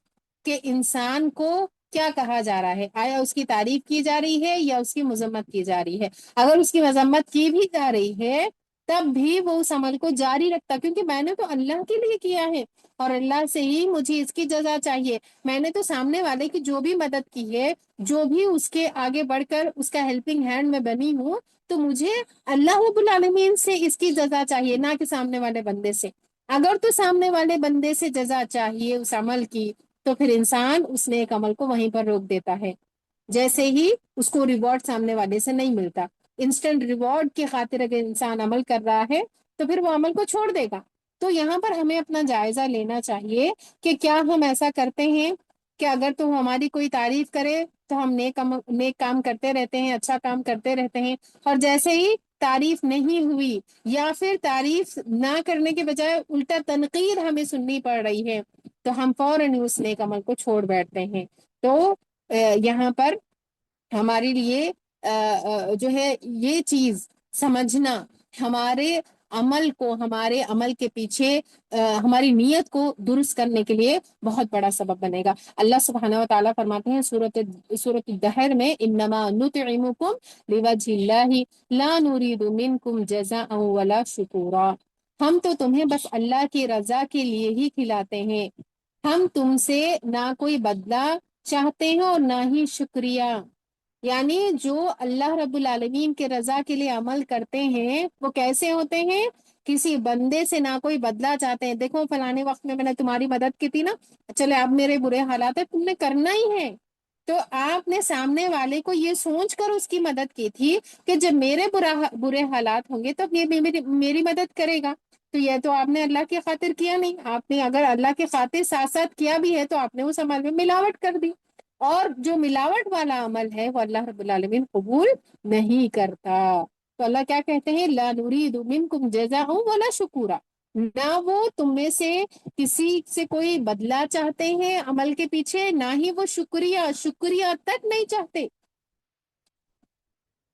کہ انسان کو کیا کہا جا رہا ہے، آیا اس کی تعریف کی جا رہی ہے یا اس کی مذمت کی جا رہی ہے؟ اگر اس کی مذمت کی بھی جا رہی ہے تب بھی وہ اس عمل کو جاری رکھتا، کیونکہ میں نے تو اللہ کے لیے کیا ہے اور اللہ سے ہی مجھے اس کی جزا چاہیے۔ میں نے تو سامنے والے کی جو بھی مدد کی ہے، جو بھی اس کے آگے بڑھ کر اس کا ہیلپنگ ہینڈ میں بنی ہوں، تو مجھے اللہ رب العالمین سے اس کی جزا چاہیے، نہ کہ سامنے والے بندے سے۔ اگر تو سامنے والے بندے سے جزا چاہیے اس عمل کی، تو پھر انسان اس نیک عمل کو وہیں پر روک دیتا ہے، جیسے ہی اس کو ریوارڈ سامنے والے سے نہیں ملتا۔ انسٹنٹ ریوارڈ کی خاطر اگر انسان عمل کر رہا ہے تو پھر وہ عمل کو چھوڑ دے گا۔ تو یہاں پر ہمیں اپنا جائزہ لینا چاہیے کہ کیا ہم ایسا کرتے ہیں کہ اگر تو ہماری کوئی تعریف کرے تو ہم نیک کام کرتے رہتے ہیں، اچھا کام کرتے رہتے ہیں، اور جیسے ہی تعریف نہیں ہوئی یا پھر تعریف نہ کرنے کے بجائے الٹا تنقید ہمیں سننی پڑ رہی ہے، تو ہم فوراً اس نیک عمل کو چھوڑ بیٹھتے ہیں۔ تو یہاں پر ہمارے لیے جو ہے یہ چیز سمجھنا ہمارے ہمارے عمل کے پیچھے ہماری نیت کو درست کرنے کے لیے بہت بڑا سبب بنے گا۔ اللہ سبحانہ و تعالیٰ فرماتے ہیں سورۃ الدہر میں، انما نطعمکم لوجہ اللہ لا نرید منکم جزاء ولا شکورا، ہم تو تمہیں بس اللہ کی رضا کے لیے ہی کھلاتے ہیں، ہم تم سے نہ کوئی بدلہ چاہتے ہیں اور نہ ہی شکریہ۔ یعنی جو اللہ رب العالمین کے رضا کے لیے عمل کرتے ہیں وہ کیسے ہوتے ہیں؟ کسی بندے سے نہ کوئی بدلہ چاہتے ہیں، دیکھو فلانے وقت میں نے تمہاری مدد کی تھی نا، چلے اب میرے برے حالات ہیں، تم نے کرنا ہی ہے۔ تو آپ نے سامنے والے کو یہ سوچ کر اس کی مدد کی تھی کہ جب میرے برے حالات ہوں گے تب یہ میری مدد کرے گا، تو یہ تو آپ نے اللہ کی خاطر کیا نہیں، آپ نے اگر اللہ کی خاطر ساتھ ساتھ کیا بھی ہے تو آپ نے اس عمل میں ملاوٹ کر دی، اور جو ملاوٹ والا عمل ہے وہ اللہ رب العالمین قبول نہیں کرتا۔ تو اللہ کیا کہتے ہیں؟ لا نرید منکم جزاء ولا شکورا، نہ وہ تم میں سے کسی سے کوئی بدلہ چاہتے ہیں عمل کے پیچھے، نہ ہی وہ شکریہ تک نہیں چاہتے۔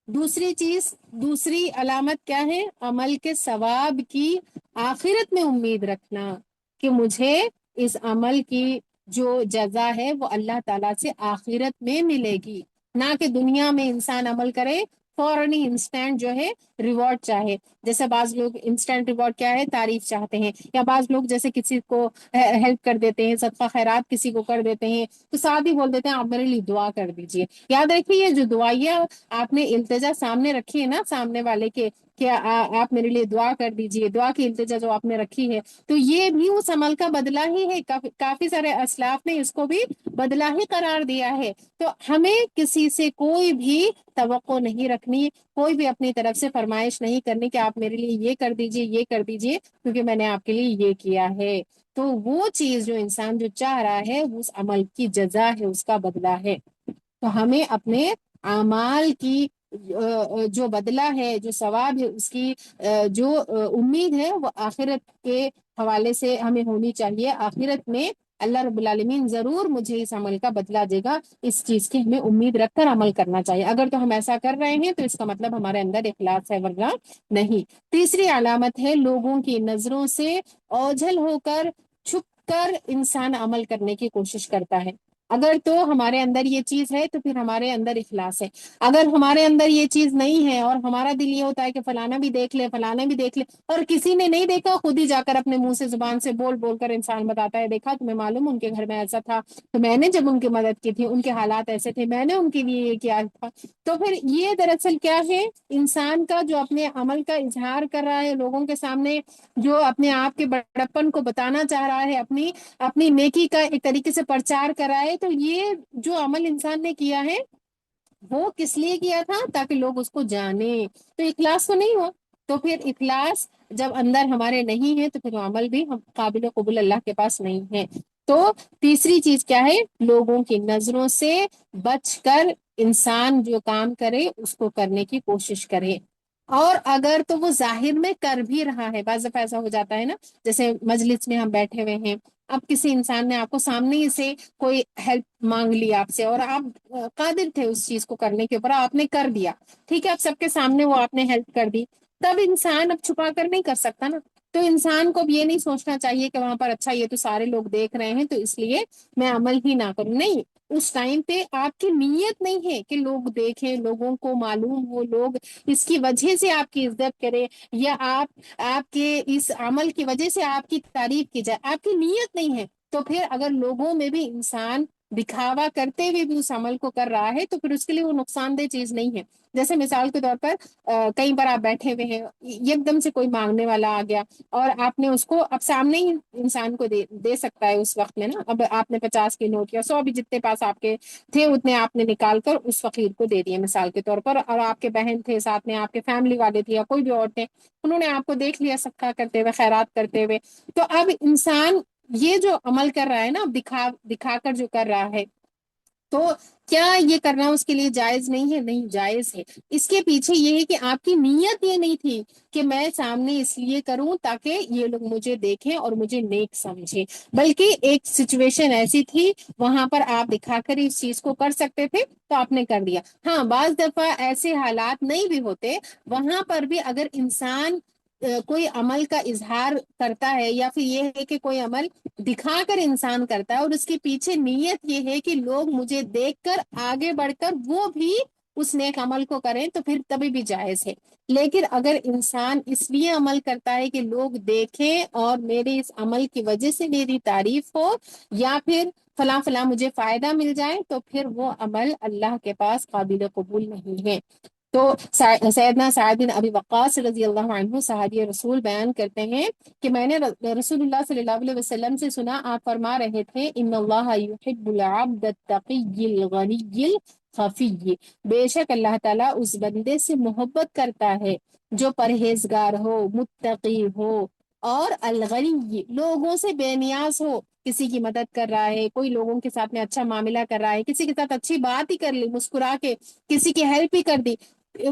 دوسری علامت کیا ہے؟ عمل کے ثواب کی آخرت میں امید رکھنا کہ مجھے اس عمل کی جو جزا ہے وہ اللہ تعالیٰ سے آخرت میں ملے گی، نہ کہ دنیا میں انسان عمل کرے فوراً ہی انسٹنٹ جو ہے ریوارڈ چاہے۔ جیسے بعض لوگ انسٹنٹ ریوارڈ کیا ہے؟ تعریف چاہتے ہیں، یا بعض لوگ جیسے کسی کو ہیلپ کر دیتے ہیں، صدقہ خیرات کسی کو کر دیتے ہیں تو ساتھ ہی بول دیتے ہیں آپ میرے لیے دعا کر دیجئے۔ یاد رکھیے یہ جو دعائیاں آپ نے التجا سامنے رکھی ہے نا سامنے والے کے کہ آپ میرے لیے دعا کر دیجئے، دعا کی التجا جو آپ نے رکھی ہے، تو یہ بھی اس عمل کا بدلہ ہی ہے۔ کافی سارے اسلاف نے اس کو بھی بدلہ ہی قرار دیا ہے۔ تو ہمیں کسی سے کوئی بھی توقع نہیں رکھنی، کوئی بھی اپنی طرف سے فرمائش نہیں کرنی کہ آپ میرے لیے یہ کر دیجئے یہ کر دیجئے کیونکہ میں نے آپ کے لیے یہ کیا ہے۔ تو وہ چیز جو انسان جو چاہ رہا ہے وہ اس عمل کی جزا ہے، اس کا بدلہ ہے۔ تو ہمیں اپنے اعمال کی جو بدلہ ہے، جو ثواب ہے، اس کی جو امید ہے وہ آخرت کے حوالے سے ہمیں ہونی چاہیے۔ آخرت میں اللہ رب العالمین ضرور مجھے اس عمل کا بدلہ دے گا، اس چیز کی ہمیں امید رکھ کر عمل کرنا چاہیے۔ اگر تو ہم ایسا کر رہے ہیں تو اس کا مطلب ہمارے اندر اخلاص ہے، ورنہ نہیں۔ تیسری علامت ہے لوگوں کی نظروں سے اوجھل ہو کر چھپ کر انسان عمل کرنے کی کوشش کرتا ہے۔ اگر تو ہمارے اندر یہ چیز ہے تو پھر ہمارے اندر اخلاص ہے. اگر ہمارے اندر یہ چیز نہیں ہے اور ہمارا دل یہ ہوتا ہے کہ فلانا بھی دیکھ لے فلانا بھی دیکھ لے، اور کسی نے نہیں دیکھا، خود ہی جا کر اپنے منہ سے زبان سے بول بول کر انسان بتاتا ہے دیکھا تمہیں معلوم ان کے گھر میں ایسا تھا، تو میں نے جب ان کی مدد کی تھی ان کے حالات ایسے تھے، میں نے ان کے لیے یہ کیا تھا. تو پھر یہ دراصل کیا ہے، انسان کا جو اپنے عمل کا اظہار کر رہا ہے لوگوں کے سامنے، جو اپنے آپ کے بڑپن کو بتانا چاہ رہا ہے، اپنی اپنی نیکی کا ایک طریقے سے پرچار کر رہا ہے، تو یہ جو عمل انسان نے کیا ہے وہ کس لیے کیا تھا؟ تاکہ لوگ اس کو جانیں. تو اخلاص تو نہیں ہوا. تو پھر اخلاص جب اندر ہمارے نہیں ہے تو پھر وہ عمل بھی ہم قابل قبول اللہ کے پاس نہیں ہے. تو تیسری چیز کیا ہے، لوگوں کی نظروں سے بچ کر انسان جو کام کرے اس کو کرنے کی کوشش کرے. اور اگر تو وہ ظاہر میں کر بھی رہا ہے، بعض دفعہ ایسا ہو جاتا ہے نا، جیسے مجلس میں ہم بیٹھے ہوئے ہیں، اب کسی انسان نے آپ کو سامنے ہی سے کوئی ہیلپ مانگ لی آپ سے، اور آپ قادر تھے اس چیز کو کرنے کے اوپر، آپ نے کر دیا، ٹھیک ہے، اب سب کے سامنے وہ آپ نے ہیلپ کر دی، تب انسان اب چھپا کر نہیں کر سکتا نا. تو انسان کو اب یہ نہیں سوچنا چاہیے کہ وہاں پر اچھا یہ تو سارے لوگ دیکھ رہے ہیں تو اس لیے میں عمل ہی نہ کروں. نہیں، اس ٹائم پہ آپ کی نیت نہیں ہے کہ لوگ دیکھیں، لوگوں کو معلوم ہو، لوگ اس کی وجہ سے آپ کی عزت کرے، یا آپ کے اس عمل کی وجہ سے آپ کی تعریف کی جائے، آپ کی نیت نہیں ہے. تو پھر اگر لوگوں میں بھی انسان دکھاوا کرتے ہوئے بھی اس عمل کو کر رہا ہے تو پھر اس کے لیے وہ نقصان دہ چیز نہیں ہے. جیسے مثال کے طور پر کئی بار آپ بیٹھے ہوئے ہیں، ایک دم سے کوئی مانگنے والا آ گیا اور آپ نے اس کو اب سامنے ہی انسان کو دے سکتا ہے اس وقت میں نا، اب آپ نے 50 کے نوٹ یا 100 بھی جتنے پاس آپ کے تھے اتنے آپ نے نکال کر اس فقیر کو دے دیے مثال کے طور پر، اور آپ کے بہن تھے ساتھ میں، آپ کے فیملی والے تھے یا کوئی بھی اور تھے، انہوں نے آپ کو دیکھ لیا صدقہ کرتے ہوئے، خیرات کرتے ہوئے. تو اب انسان یہ جو عمل کر رہا ہے نا، دکھا کر جو کر رہا ہے، تو کیا یہ کرنا اس کے لیے جائز نہیں ہے؟ نہیں، جائز ہے. اس کے پیچھے یہ ہے کہ آپ کی نیت یہ نہیں تھی کہ میں سامنے اس لیے کروں تاکہ یہ لوگ مجھے دیکھیں اور مجھے نیک سمجھیں، بلکہ ایک سچویشن ایسی تھی وہاں پر آپ دکھا کر اس چیز کو کر سکتے تھے تو آپ نے کر دیا. ہاں، بعض دفعہ ایسے حالات نہیں بھی ہوتے، وہاں پر بھی اگر انسان کوئی عمل کا اظہار کرتا ہے یا پھر یہ ہے کہ کوئی عمل دکھا کر انسان کرتا ہے اور اس کے پیچھے نیت یہ ہے کہ لوگ مجھے دیکھ کر آگے بڑھ کر وہ بھی اس نیک عمل کو کریں، تو پھر تبھی بھی جائز ہے. لیکن اگر انسان اس لیے عمل کرتا ہے کہ لوگ دیکھیں اور میرے اس عمل کی وجہ سے میری تعریف ہو، یا پھر فلاں فلاں مجھے فائدہ مل جائے، تو پھر وہ عمل اللہ کے پاس قابل قبول نہیں ہے. تو سیدنا سعد بن ابی وقاص رضی اللہ عنہ صحابی رسول بیان کرتے ہیں کہ میں نے رسول اللہ صلی اللہ علیہ وسلم سے سنا، آپ فرما رہے تھے ان اللہ یحب العبد التقی الغنی الخفی، بے شک اللہ تعالیٰ اس بندے سے محبت کرتا ہے جو پرہیزگار ہو، متقی ہو، اور الغنی لوگوں سے بے نیاز ہو، کسی کی مدد کر رہا ہے، کوئی لوگوں کے ساتھ میں اچھا معاملہ کر رہا ہے، کسی کے ساتھ اچھی بات ہی کر لی مسکرا کے، کسی کی ہیلپ ہی کر دی،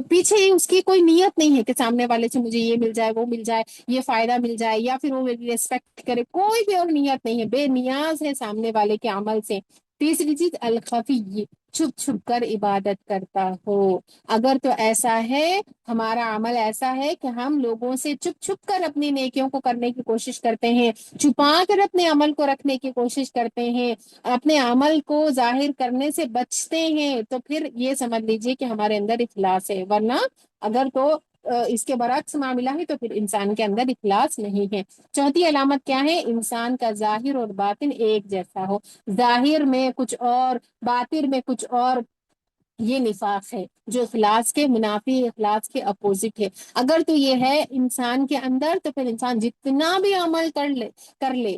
پیچھے اس کی کوئی نیت نہیں ہے کہ سامنے والے سے مجھے یہ مل جائے، وہ مل جائے، یہ فائدہ مل جائے، یا پھر وہ میری ریسپیکٹ کرے، کوئی بھی اور نیت نہیں ہے، بے نیاز ہے سامنے والے کے عمل سے. تیسری چیز الخفی، چھپ چھپ کر عبادت کرتا ہو. اگر تو ایسا ہے، ہمارا عمل ایسا ہے کہ ہم لوگوں سے چھپ چھپ کر اپنی نیکیوں کو کرنے کی کوشش کرتے ہیں، چھپا کر اپنے عمل کو رکھنے کی کوشش کرتے ہیں، اپنے عمل کو ظاہر کرنے سے بچتے ہیں، تو پھر یہ سمجھ لیجیے کہ ہمارے اندر اخلاص ہے. ورنہ اگر تو اس کے برعکس معاملہ ہے تو پھر انسان کے اندر اخلاص نہیں ہے. چوتھی علامت کیا ہے؟ انسان کا ظاہر اور باطن ایک جیسا ہو. ظاہر میں کچھ اور، باطن میں کچھ اور، یہ نفاق ہے جو اخلاص کے منافی، اخلاص کے اپوزٹ ہے. اگر تو یہ ہے انسان کے اندر تو پھر انسان جتنا بھی عمل کر لے،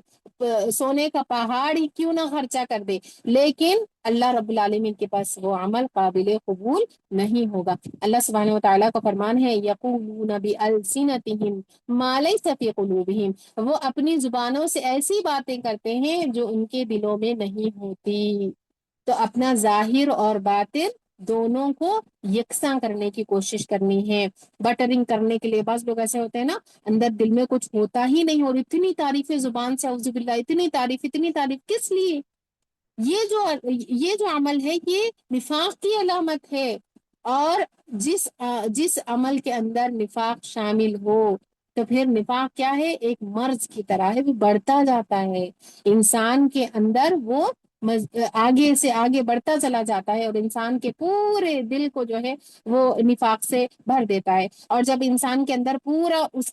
سونے کا پہاڑ ہی کیوں نہ خرچہ کر دے، لیکن اللہ رب العالمین کے پاس وہ عمل قابل قبول نہیں ہوگا. اللہ سبحانہ وتعالیٰ کا فرمان ہے یقولون بألسنتہم ما لیس فی قلوبہم، وہ اپنی زبانوں سے ایسی باتیں کرتے ہیں جو ان کے دلوں میں نہیں ہوتی. تو اپنا ظاہر اور باطن دونوں کو یکساں کرنے کی کوشش کرنی ہے. بٹرنگ کرنے کے لیے بعض لوگ ایسے ہوتے ہیں نا، اندر دل میں کچھ ہوتا ہی نہیں، اور اتنی تعریفیں زبان سے اعوذ باللہ، اتنی تعریف کس لیے؟ یہ جو عمل ہے یہ نفاق کی علامت ہے. اور جس عمل کے اندر نفاق شامل ہو تو پھر نفاق کیا ہے؟ ایک مرض کی طرح ہے، وہ بڑھتا جاتا ہے انسان کے اندر، وہ آگے سے آگے بڑھتا چلا جاتا ہے، اور انسان کے پورے دل کو جو ہے وہ نفاق سے بھر دیتا ہے۔ اور جب انسان کے اندر پورا اس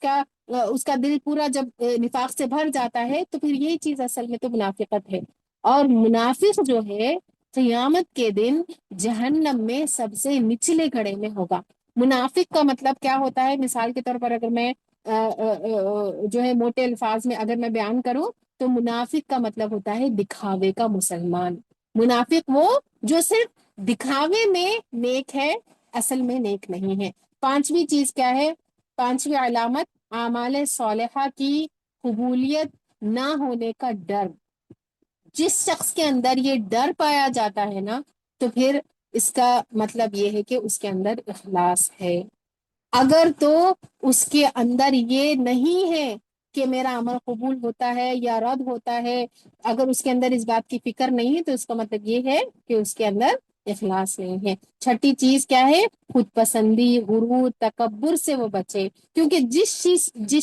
کا دل پورا جب نفاق سے بھر جاتا ہے، تو پھر یہی چیز اصل میں تو منافقت ہے۔ اور منافق جو ہے قیامت کے دن جہنم میں سب سے نچلے گڑھے میں ہوگا۔ منافق کا مطلب کیا ہوتا ہے؟ مثال کے طور پر اگر میں جو ہے موٹے الفاظ میں اگر میں بیان کروں، تو منافق کا مطلب ہوتا ہے دکھاوے کا مسلمان۔ منافق وہ جو صرف دکھاوے میں نیک ہے، اصل میں نیک نہیں ہے۔ پانچویں چیز کیا ہے؟ پانچویں علامت اعمال صالحہ کی قبولیت نہ ہونے کا ڈر۔ جس شخص کے اندر یہ ڈر پایا جاتا ہے نا، تو پھر اس کا مطلب یہ ہے کہ اس کے اندر اخلاص ہے۔ اگر تو اس کے اندر یہ نہیں ہے کہ میرا عمل قبول ہوتا ہے یا رد ہوتا ہے، اگر اس کے اندر اس بات کی فکر نہیں ہے، تو اس کا مطلب یہ ہے کہ اس کے اندر اخلاص نہیں ہے۔ چھٹی چیز کیا ہے؟ خود پسندی، غرور، تکبر سے وہ بچے، کیونکہ جس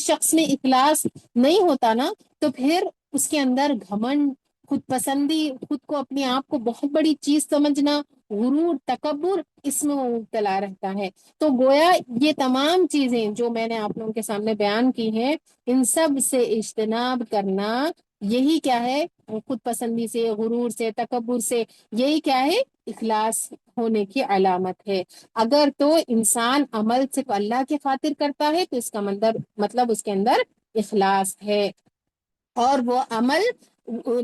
شخص میں اخلاص نہیں ہوتا نا، تو پھر اس کے اندر گھمنڈ، خود پسندی، خود کو اپنے آپ کو بہت بڑی چیز سمجھنا، غرور، تکبر، اس میں وہ مبتلا رہتا ہے۔ تو گویا یہ تمام چیزیں جو میں نے آپ لوگوں کے سامنے بیان کی ہیں، ان سب سے اجتناب کرنا، یہی کیا ہے؟ خود پسندی سے، غرور سے، تکبر سے، یہی کیا ہے؟ اخلاص ہونے کی علامت ہے۔ اگر تو انسان عمل صرف اللہ کے خاطر کرتا ہے، تو اس کا مطلب اس کے اندر اخلاص ہے، اور وہ عمل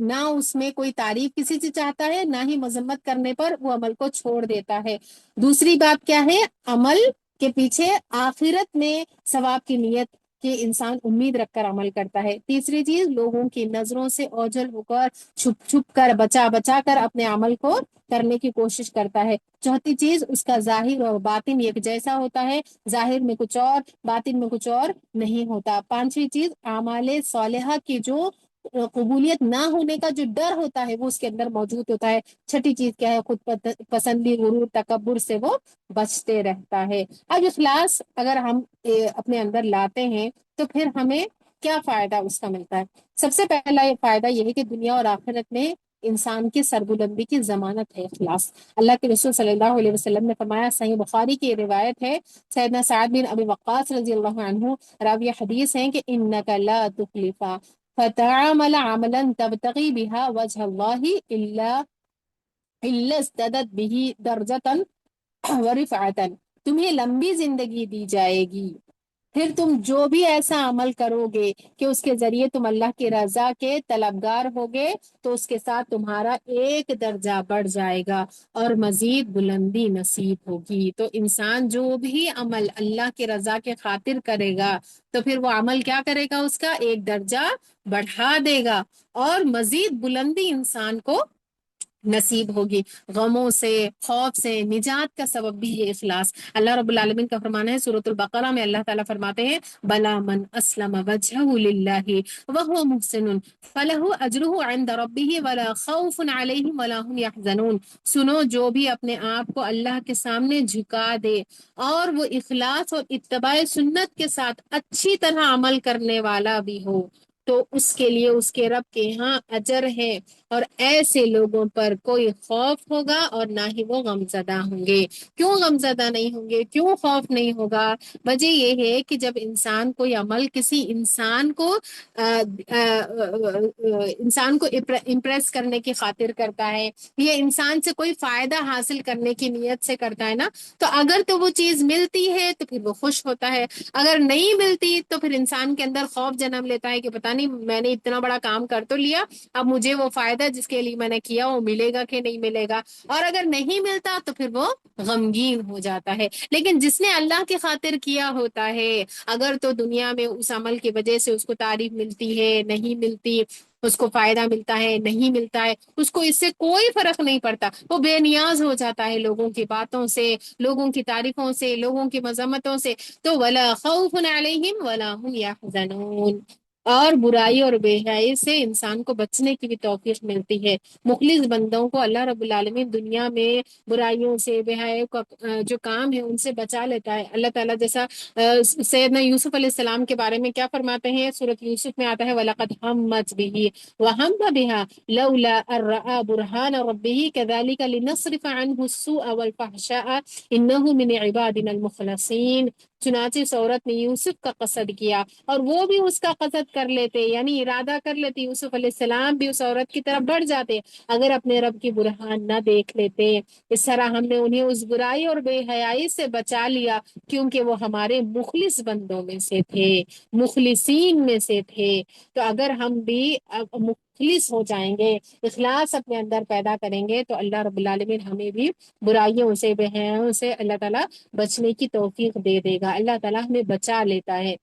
نہ اس میں کوئی تعریف کسی سے چاہتا ہے، نہ ہی مذمت کرنے پر وہ عمل کو چھوڑ دیتا ہے۔ دوسری بات کیا ہے؟ عمل کے پیچھے آخرت میں ثواب کی نیت کہ انسان امید رکھ کر عمل کرتا ہے۔ تیسری چیز، لوگوں کی نظروں سے اوجھل ہو کر، چھپ چھپ کر، بچا بچا کر اپنے عمل کو کرنے کی کوشش کرتا ہے۔ چوتھی چیز، اس کا ظاہر اور باطن ایک جیسا ہوتا ہے، ظاہر میں کچھ اور، باطن میں کچھ اور نہیں ہوتا۔ پانچویں چیز، اعمال صالحہ کی جو قبولیت نہ ہونے کا جو ڈر ہوتا ہے، وہ اس کے اندر موجود ہوتا ہے۔ چھٹی چیز کیا ہے؟ خود پسندی، غرور، تکبر سے وہ بچتے رہتا ہے۔ اب اخلاص اگر ہم اپنے اندر لاتے ہیں، تو پھر ہمیں کیا فائدہ اس کا ملتا ہے؟ سب سے پہلا یہ فائدہ یہ ہے کہ دنیا اور آخرت میں انسان کی سربلندی کی ضمانت ہے اخلاص۔ اللہ کے رسول صلی اللہ علیہ وسلم نے فرمایا، صحیح بخاری کی روایت ہے، سیدنا سعد بن ابی وقاص رضی اللہ عنہ راوی حدیث ہیں کہ انک لا تخلف فتعامل عملا تبتغی بها وجه الله الا ازددت به درجة ورفعة۔ تمہیں لمبی زندگی دی جائے گی، پھر تم جو بھی ایسا عمل کرو گے کہ اس کے ذریعے تم اللہ کی رضا کے طلبگار ہوگے، تو اس کے ساتھ تمہارا ایک درجہ بڑھ جائے گا اور مزید بلندی نصیب ہوگی۔ تو انسان جو بھی عمل اللہ کی رضا کے خاطر کرے گا، تو پھر وہ عمل کیا کرے گا؟ اس کا ایک درجہ بڑھا دے گا، اور مزید بلندی انسان کو نصیب ہوگی۔ غموں سے، خوف سے نجات کا سبب بھی یہ اخلاص۔ اللہ رب العالمین کا فرمانا ہے سورۃ البقرہ میں، اللہ تعالیٰ فرماتے ہیں، بلا من اسلم وجہہ للہ وہو محسن فلہ اجرہ عند ربہ ولا خوف علیہم ولا هم یحزنون۔ سنو، جو بھی اپنے آپ کو اللہ کے سامنے جھکا دے اور وہ اخلاص اور اتباع سنت کے ساتھ اچھی طرح عمل کرنے والا بھی ہو، تو اس کے لیے اس کے رب کے ہاں اجر ہے، اور ایسے لوگوں پر کوئی خوف ہوگا اور نہ ہی وہ غمزدہ ہوں گے۔ کیوں غمزدہ نہیں ہوں گے؟ کیوں خوف نہیں ہوگا؟ وجہ یہ ہے کہ جب انسان کوئی عمل کسی انسان کو امپریس کرنے کی خاطر کرتا ہے، یہ انسان سے کوئی فائدہ حاصل کرنے کی نیت سے کرتا ہے نا، تو اگر تو وہ چیز ملتی ہے تو پھر وہ خوش ہوتا ہے، اگر نہیں ملتی تو پھر انسان کے اندر خوف جنم لیتا ہے کہ پتہ نہیں میں نے اتنا بڑا کام کر تو لیا، اب مجھے وہ فائدہ جس کے لیے میں نے کیا وہ ملے گا کہ نہیں ملے گا، اور اگر نہیں ملتا تو پھر وہ غمگین ہو جاتا ہے۔ لیکن جس نے اللہ کی خاطر کیا ہوتا ہے، اگر تو دنیا میں اس عمل کی وجہ سے اس کو تعریف ملتی ہے، نہیں ملتی، اس کو فائدہ ملتا ہے، نہیں ملتا ہے، اس کو اس سے کوئی فرق نہیں پڑتا، وہ بے نیاز ہو جاتا ہے لوگوں کی باتوں سے، لوگوں کی تعریفوں سے، لوگوں کی مذمتوں سے۔ تو ولا خوف علیہم ولا هم یحزنون۔ اور برائی اور بے حیائی سے انسان کو بچنے کی بھی توفیق ملتی ہے۔ مخلص بندوں کو اللہ رب العالمین دنیا میں برائیوں سے، بے حیائی کا جو کام ہے ان سے بچا لیتا ہے۔ اللہ تعالیٰ جیسا سیدنا یوسف علیہ السلام کے بارے میں کیا فرماتے ہیں، سورۃ یوسف میں آتا ہے وَلَقَدْ هَمَّتْ بِهِ وَهَمَّ بِهَا لَوْلَا أَن رَأَىٰ بُرْهَانَ رَبِّهِ كَذَٰلِكَ لِنَصْرِفَ عَنْهُ السُّوءَ وَالْفَحْشَاءَ إِنَّهُ مِنْ عِبَادِنَا الْمُخْلَصِينَ۔ چنانچہ اس عورت نے یوسف کا قصد کیا اور وہ بھی اس کا قصد کر لیتے، یعنی ارادہ کر لیتے، یوسف علیہ السلام بھی اس عورت کی طرف بڑھ جاتے اگر اپنے رب کی برہان نہ دیکھ لیتے۔ اس طرح ہم نے انہیں اس برائی اور بے حیائی سے بچا لیا کیونکہ وہ ہمارے مخلص بندوں میں سے تھے، مخلصین میں سے تھے۔ تو اگر ہم بھی مخلص ہو جائیں گے، اخلاص اپنے اندر پیدا کریں گے، تو اللہ رب العالمین ہمیں بھی برائیوں سے، بے حیاؤں سے اللہ تعالیٰ بچنے کی توفیق دے دے گا۔ اللہ تعالیٰ ہمیں بچا لیتا ہے۔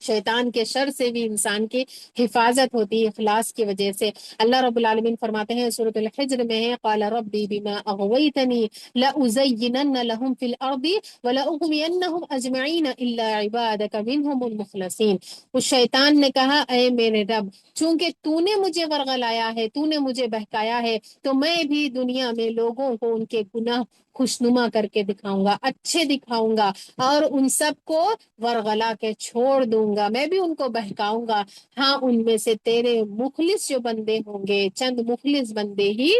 شیطان کے شر سے بھی انسان کی حفاظت ہوتی ہے اخلاص کی وجہ سے۔ اللہ رب العالمین فرماتے ہیں سورۃ الحجر میں ہے قال ربی بما اغویتنی لأزینن لهم فی الارض ولأغوینہم اجمعین الا عبادک منہم المخلصین۔ اس شیطان نے کہا اے میرے رب، چونکہ تو نے مجھے ورغلایا ہے، تو نے مجھے بہکایا ہے، تو میں بھی دنیا میں لوگوں کو ان کے گناہ خوشنما کر کے دکھاؤں گا، اچھے دکھاؤں گا، اور ان سب کو ورغلا کے چھوڑ دوں گا، میں بھی ان کو بہکاؤں گا۔ ہاں ان میں سے تیرے مخلص جو بندے ہوں گے، چند مخلص بندے ہی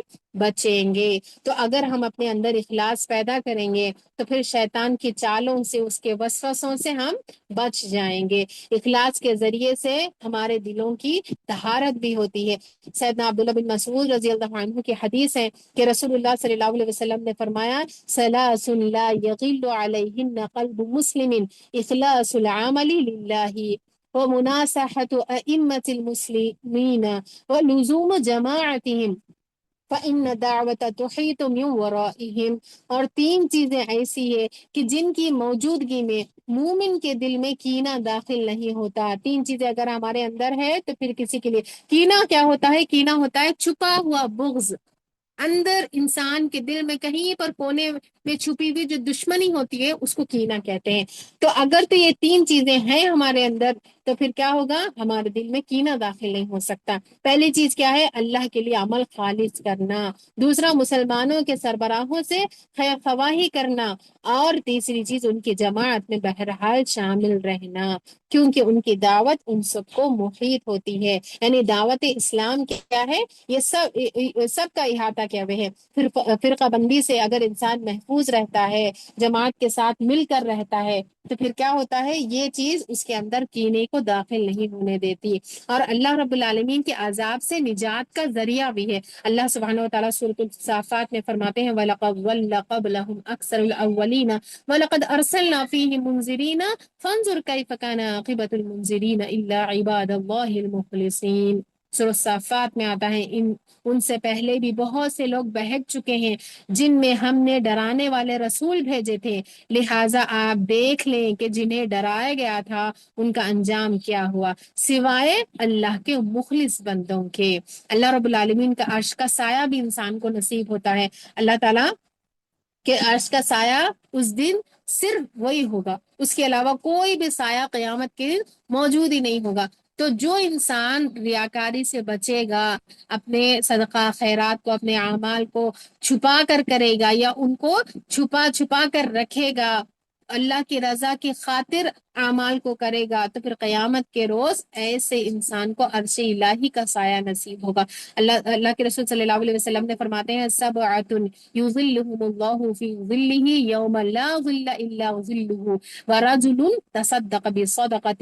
بچیں گے۔ تو اگر ہم اپنے اندر اخلاص پیدا کریں گے تو پھر شیطان کی چالوں سے، اس کے وسوسوں سے ہم بچ جائیں گے۔ اخلاص کے ذریعے سے ہمارے دلوں کی طہارت بھی ہوتی ہے۔ سیدنا عبداللہ بن مسعود رضی اللہ عنہ کی حدیث ہے کہ رسول اللہ صلی اللہ علیہ وسلم نے فرمایا ثلاث لا یغل علیہن قلب مسلم اخلاص العمل للہ ومناصحة أئمة المسلمين ولزوم جماعتهم فإن دعوة تحيط من ورائهم۔ اور تین چیزیں ایسی ہے کہ جن کی موجودگی میں مومن کے دل میں کینہ داخل نہیں ہوتا۔ تین چیزیں اگر ہمارے اندر ہے تو پھر کسی کے لیے کینہ کیا ہوتا ہے؟ کینہ ہوتا ہے چھپا ہوا بغض، اندر انسان کے دل میں کہیں پر کونے میں چھپی ہوئی جو دشمنی ہوتی ہے اس کو کینہ کہتے ہیں۔ تو اگر تو یہ تین چیزیں ہیں ہمارے اندر تو پھر کیا ہوگا؟ ہمارے دل میں کینہ داخل نہیں ہو سکتا۔ پہلی چیز کیا ہے؟ اللہ کے لیے عمل خالص کرنا، دوسرا مسلمانوں کے سربراہوں سے خیر خواہی کرنا، اور تیسری چیز ان کی جماعت میں بہرحال شامل رہنا، کیونکہ ان کی دعوت ان سب کو محیط ہوتی ہے۔ یعنی دعوت اسلام کیا ہے؟ یہ سب کا احاطہ کیا ہوئے ہے۔ پھر فرقہ بندی سے اگر انسان محفوظ رہتا ہے، جماعت کے ساتھ مل کر رہتا ہے، تو پھر کیا ہوتا ہے؟ یہ چیز اس کے اندر کینے کو داخل نہیں ہونے دیتی، اور اللہ رب العالمین کے عذاب سے نجات کا ذریعہ بھی ہے۔ اللہ سبحانہ وتعالیٰ سورۃ الصافات میں فرماتے ہیں وَلَقَدْ ضَلَّ قَبْلَهُمْ أَكْثَرُ الْأَوَّلِينَ وَلَقَدْ أَرْسَلْنَا فِيهِمْ مُنذِرِينَ فَانظُرْ كَيْفَ كَانَ عَاقِبَةُ الْمُنذِرِينَ إِلَّا عِبَادَ اللَّهِ الْمُخْلَصِينَ۔ سورۃ الصافات میں آتا ہے ان سے پہلے بھی بہت سے لوگ بہک چکے ہیں جن میں ہم نے ڈرانے والے رسول بھیجے تھے، لہٰذا آپ دیکھ لیں کہ جنہیں ڈرایا گیا تھا ان کا انجام کیا ہوا، سوائے اللہ کے مخلص بندوں کے۔ اللہ رب العالمین کا عرش کا سایہ بھی انسان کو نصیب ہوتا ہے۔ اللہ تعالیٰ کہ عرش کا سایہ اس دن صرف وہی ہوگا، اس کے علاوہ کوئی بھی سایہ قیامت کے دن موجود ہی نہیں ہوگا۔ تو جو انسان ریاکاری سے بچے گا، اپنے صدقہ خیرات کو، اپنے اعمال کو چھپا کر کرے گا، یا ان کو چھپا کر رکھے گا، اللہ کی رضا کی خاطر اعمال کو کرے گا، تو پھر قیامت کے روز ایسے انسان کو عرش الہی کا سایہ نصیب ہوگا۔ اللہ کے رسول صلی اللہ علیہ وسلم نے فرماتے ہیں سبعۃ یظلهم اللہ فی ظلہ یوم لا ظل الا ظلہ ورجل تصدق بصدقة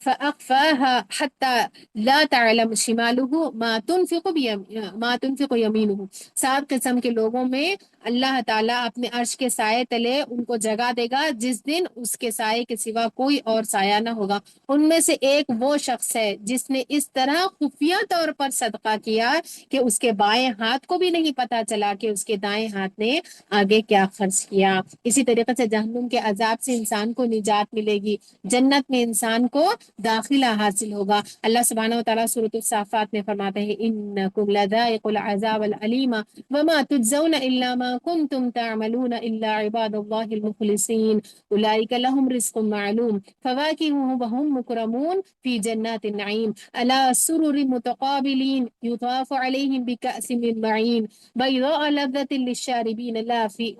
فأخفاها حتى لا تعلم شماله ما تنفق يمينه۔ 7 قسم کے لوگوں میں اللہ تعالیٰ اپنے عرش کے سائے تلے ان کو جگہ دے گا جس دن اس کے سائے کے سوا کوئی اور سایہ نہ ہوگا۔ ان میں سے ایک وہ شخص ہے جس نے اس طرح خفیہ طور پر صدقہ کیا کہ اس کے بائیں ہاتھ کو بھی نہیں پتا چلا کہ اس کے دائیں ہاتھ نے آگے کیا خرچ کیا۔ اسی طریقے سے جہنم کے عذاب سے انسان کو نجات ملے گی، جنت میں انسان کو داخلہ حاصل ہوگا۔ اللہ سبحانہ وتعالیٰ سورۃ الصافات میں فرماتے ہیں انکم لذائق العذاب العلیم وما تجزون الا ما ما كنتم تعملون إلا عباد الله المخلصين أولئك لهم رزق معلوم فواكه وهم مكرمون في جنات النعيم على سرر متقابلين يطاف عليهم بكأس من معين بيضاء لذة للشاربين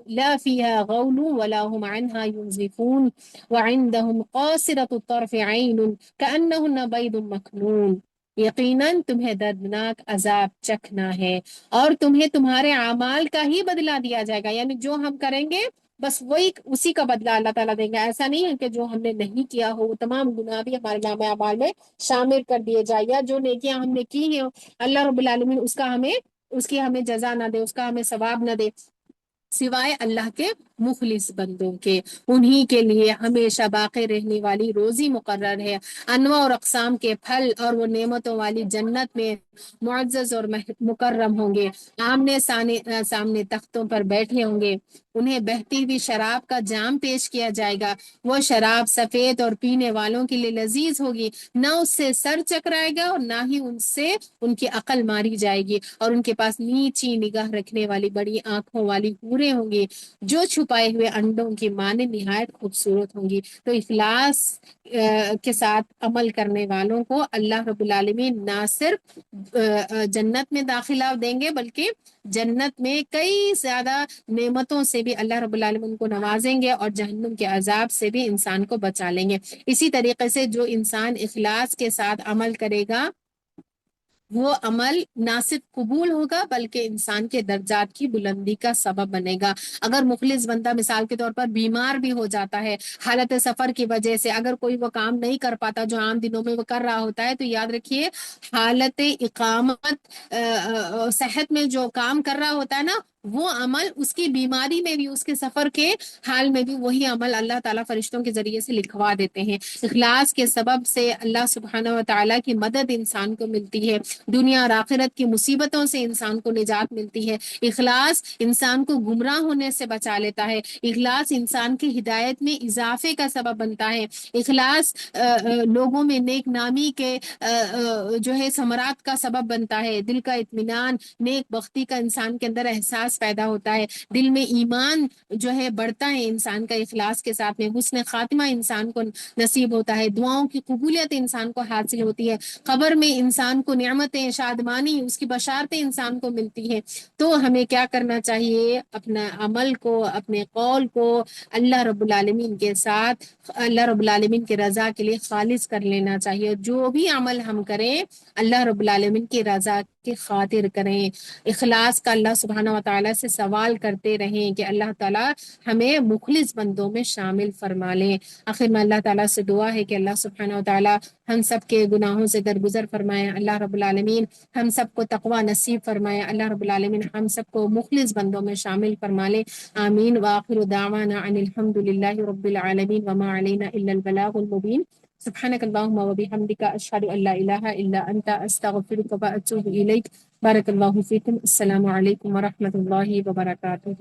لا فيها غول ولا هم عنها ينزفون وعندهم قاصرة الطرف عين كأنهن بيض مكنون یقیناً تمہیں دردناک عذاب چکھنا ہے اور تمہیں تمہارے اعمال کا ہی بدلہ دیا جائے گا، یعنی جو ہم کریں گے بس وہی اسی کا بدلہ اللہ تعالیٰ دیں گے. ایسا نہیں ہے کہ جو ہم نے نہیں کیا ہو وہ تمام گناہ بھی ہمارے نام اعمال میں شامل کر دیے جائے، یا جو نیکیاں ہم نے کی ہیں اللہ رب العالمین اس کی ہمیں جزا نہ دے، اس کا ہمیں ثواب نہ دے، سوائے اللہ کے مخلص بندوں کے. انہی کے لیے ہمیشہ باقی رہنے والی روزی مقرر ہے، انواع اور اقسام کے پھل اور وہ نعمتوں والی جنت میں معزز اور مکرم ہوں گے، آمنے سامنے تختوں پر بیٹھے ہوں گے، انہیں بہتی ہوئی شراب کا جام پیش کیا جائے گا، وہ شراب سفید اور پینے والوں کے لیے لذیذ ہوگی، نہ اس سے سر چکرائے گا اور نہ ہی ان سے ان کی عقل ماری جائے گی، اور ان کے پاس نیچی نگاہ رکھنے والی بڑی آنکھوں والی حوریں ہوں گی جو چھپائے ہوئے انڈوں کی مانند نہایت خوبصورت ہوں گی. تو اخلاص کے ساتھ عمل کرنے والوں کو اللہ رب العالمین نہ صرف جنت میں داخلہ دیں گے بلکہ جنت میں کئی زیادہ نعمتوں سے بھی اللہ رب العالمین کو نوازیں گے اور جہنم کے عذاب سے بھی انسان کو بچا لیں گے. اسی طریقے سے جو انسان اخلاص کے ساتھ عمل کرے گا وہ عمل نہ صرف قبول ہوگا بلکہ انسان کے درجات کی بلندی کا سبب بنے گا. اگر مخلص بندہ مثال کے طور پر بیمار بھی ہو جاتا ہے حالت سفر کی وجہ سے، اگر کوئی وہ کام نہیں کر پاتا جو عام دنوں میں وہ کر رہا ہوتا ہے، تو یاد رکھیے حالت اقامت صحت میں جو کام کر رہا ہوتا ہے نا، وہ عمل اس کی بیماری میں بھی، اس کے سفر کے حال میں بھی وہی عمل اللہ تعالیٰ فرشتوں کے ذریعے سے لکھوا دیتے ہیں. اخلاص کے سبب سے اللہ سبحانہ و تعالیٰ کی مدد انسان کو ملتی ہے، دنیا اور آخرت کی مصیبتوں سے انسان کو نجات ملتی ہے. اخلاص انسان کو گمراہ ہونے سے بچا لیتا ہے، اخلاص انسان کی ہدایت میں اضافے کا سبب بنتا ہے، اخلاص لوگوں میں نیک نامی کے جو ہے ثمرات کا سبب بنتا ہے، دل کا اطمینان، نیک بختی کا انسان کے اندر احساس پیدا ہوتا ہے، دل میں ایمان جو ہے بڑھتا ہے انسان کا اخلاص کے ساتھ میں، حسن خاتمہ انسان کو نصیب ہوتا ہے، دعاؤں کی قبولیت انسان کو حاصل ہوتی ہے، قبر میں انسان کو نعمتیں، شادمانی، اس کی بشارتیں انسان کو ملتی ہیں. تو ہمیں کیا کرنا چاہیے؟ اپنا عمل کو، اپنے قول کو اللہ رب العالمین کے ساتھ، اللہ رب العالمین کے رضا کے لیے خالص کر لینا چاہیے. جو بھی عمل ہم کریں اللہ رب العالمین کی رضا کی خاطر کریں. اخلاص کا اللہ سبحانہ و تعالیٰ سے سوال کرتے رہیں کہ اللہ تعالیٰ ہمیں مخلص بندوں میں شامل فرما لیں. آخر میں اللہ تعالیٰ سے دعا ہے کہ اللہ سبحانہ و تعالیٰ ہم سب کے گناہوں سے درگزر فرمائے. اللہ رب العالمین ہم سب کو تقوی نصیب فرمائے. اللہ رب العالمین ہم سب کو مخلص بندوں میں شامل فرما لے. آمین. وآخر دعوانا ان الحمد للہ رب العالمین وما علینا الا البلاغ المبین. سبحانك اللهم وبحمدك أشهد أن لا إله إلا أنت أستغفرك وأتوب إليك. بارك الله فيكم. السلام عليكم ورحمة الله وبركاته.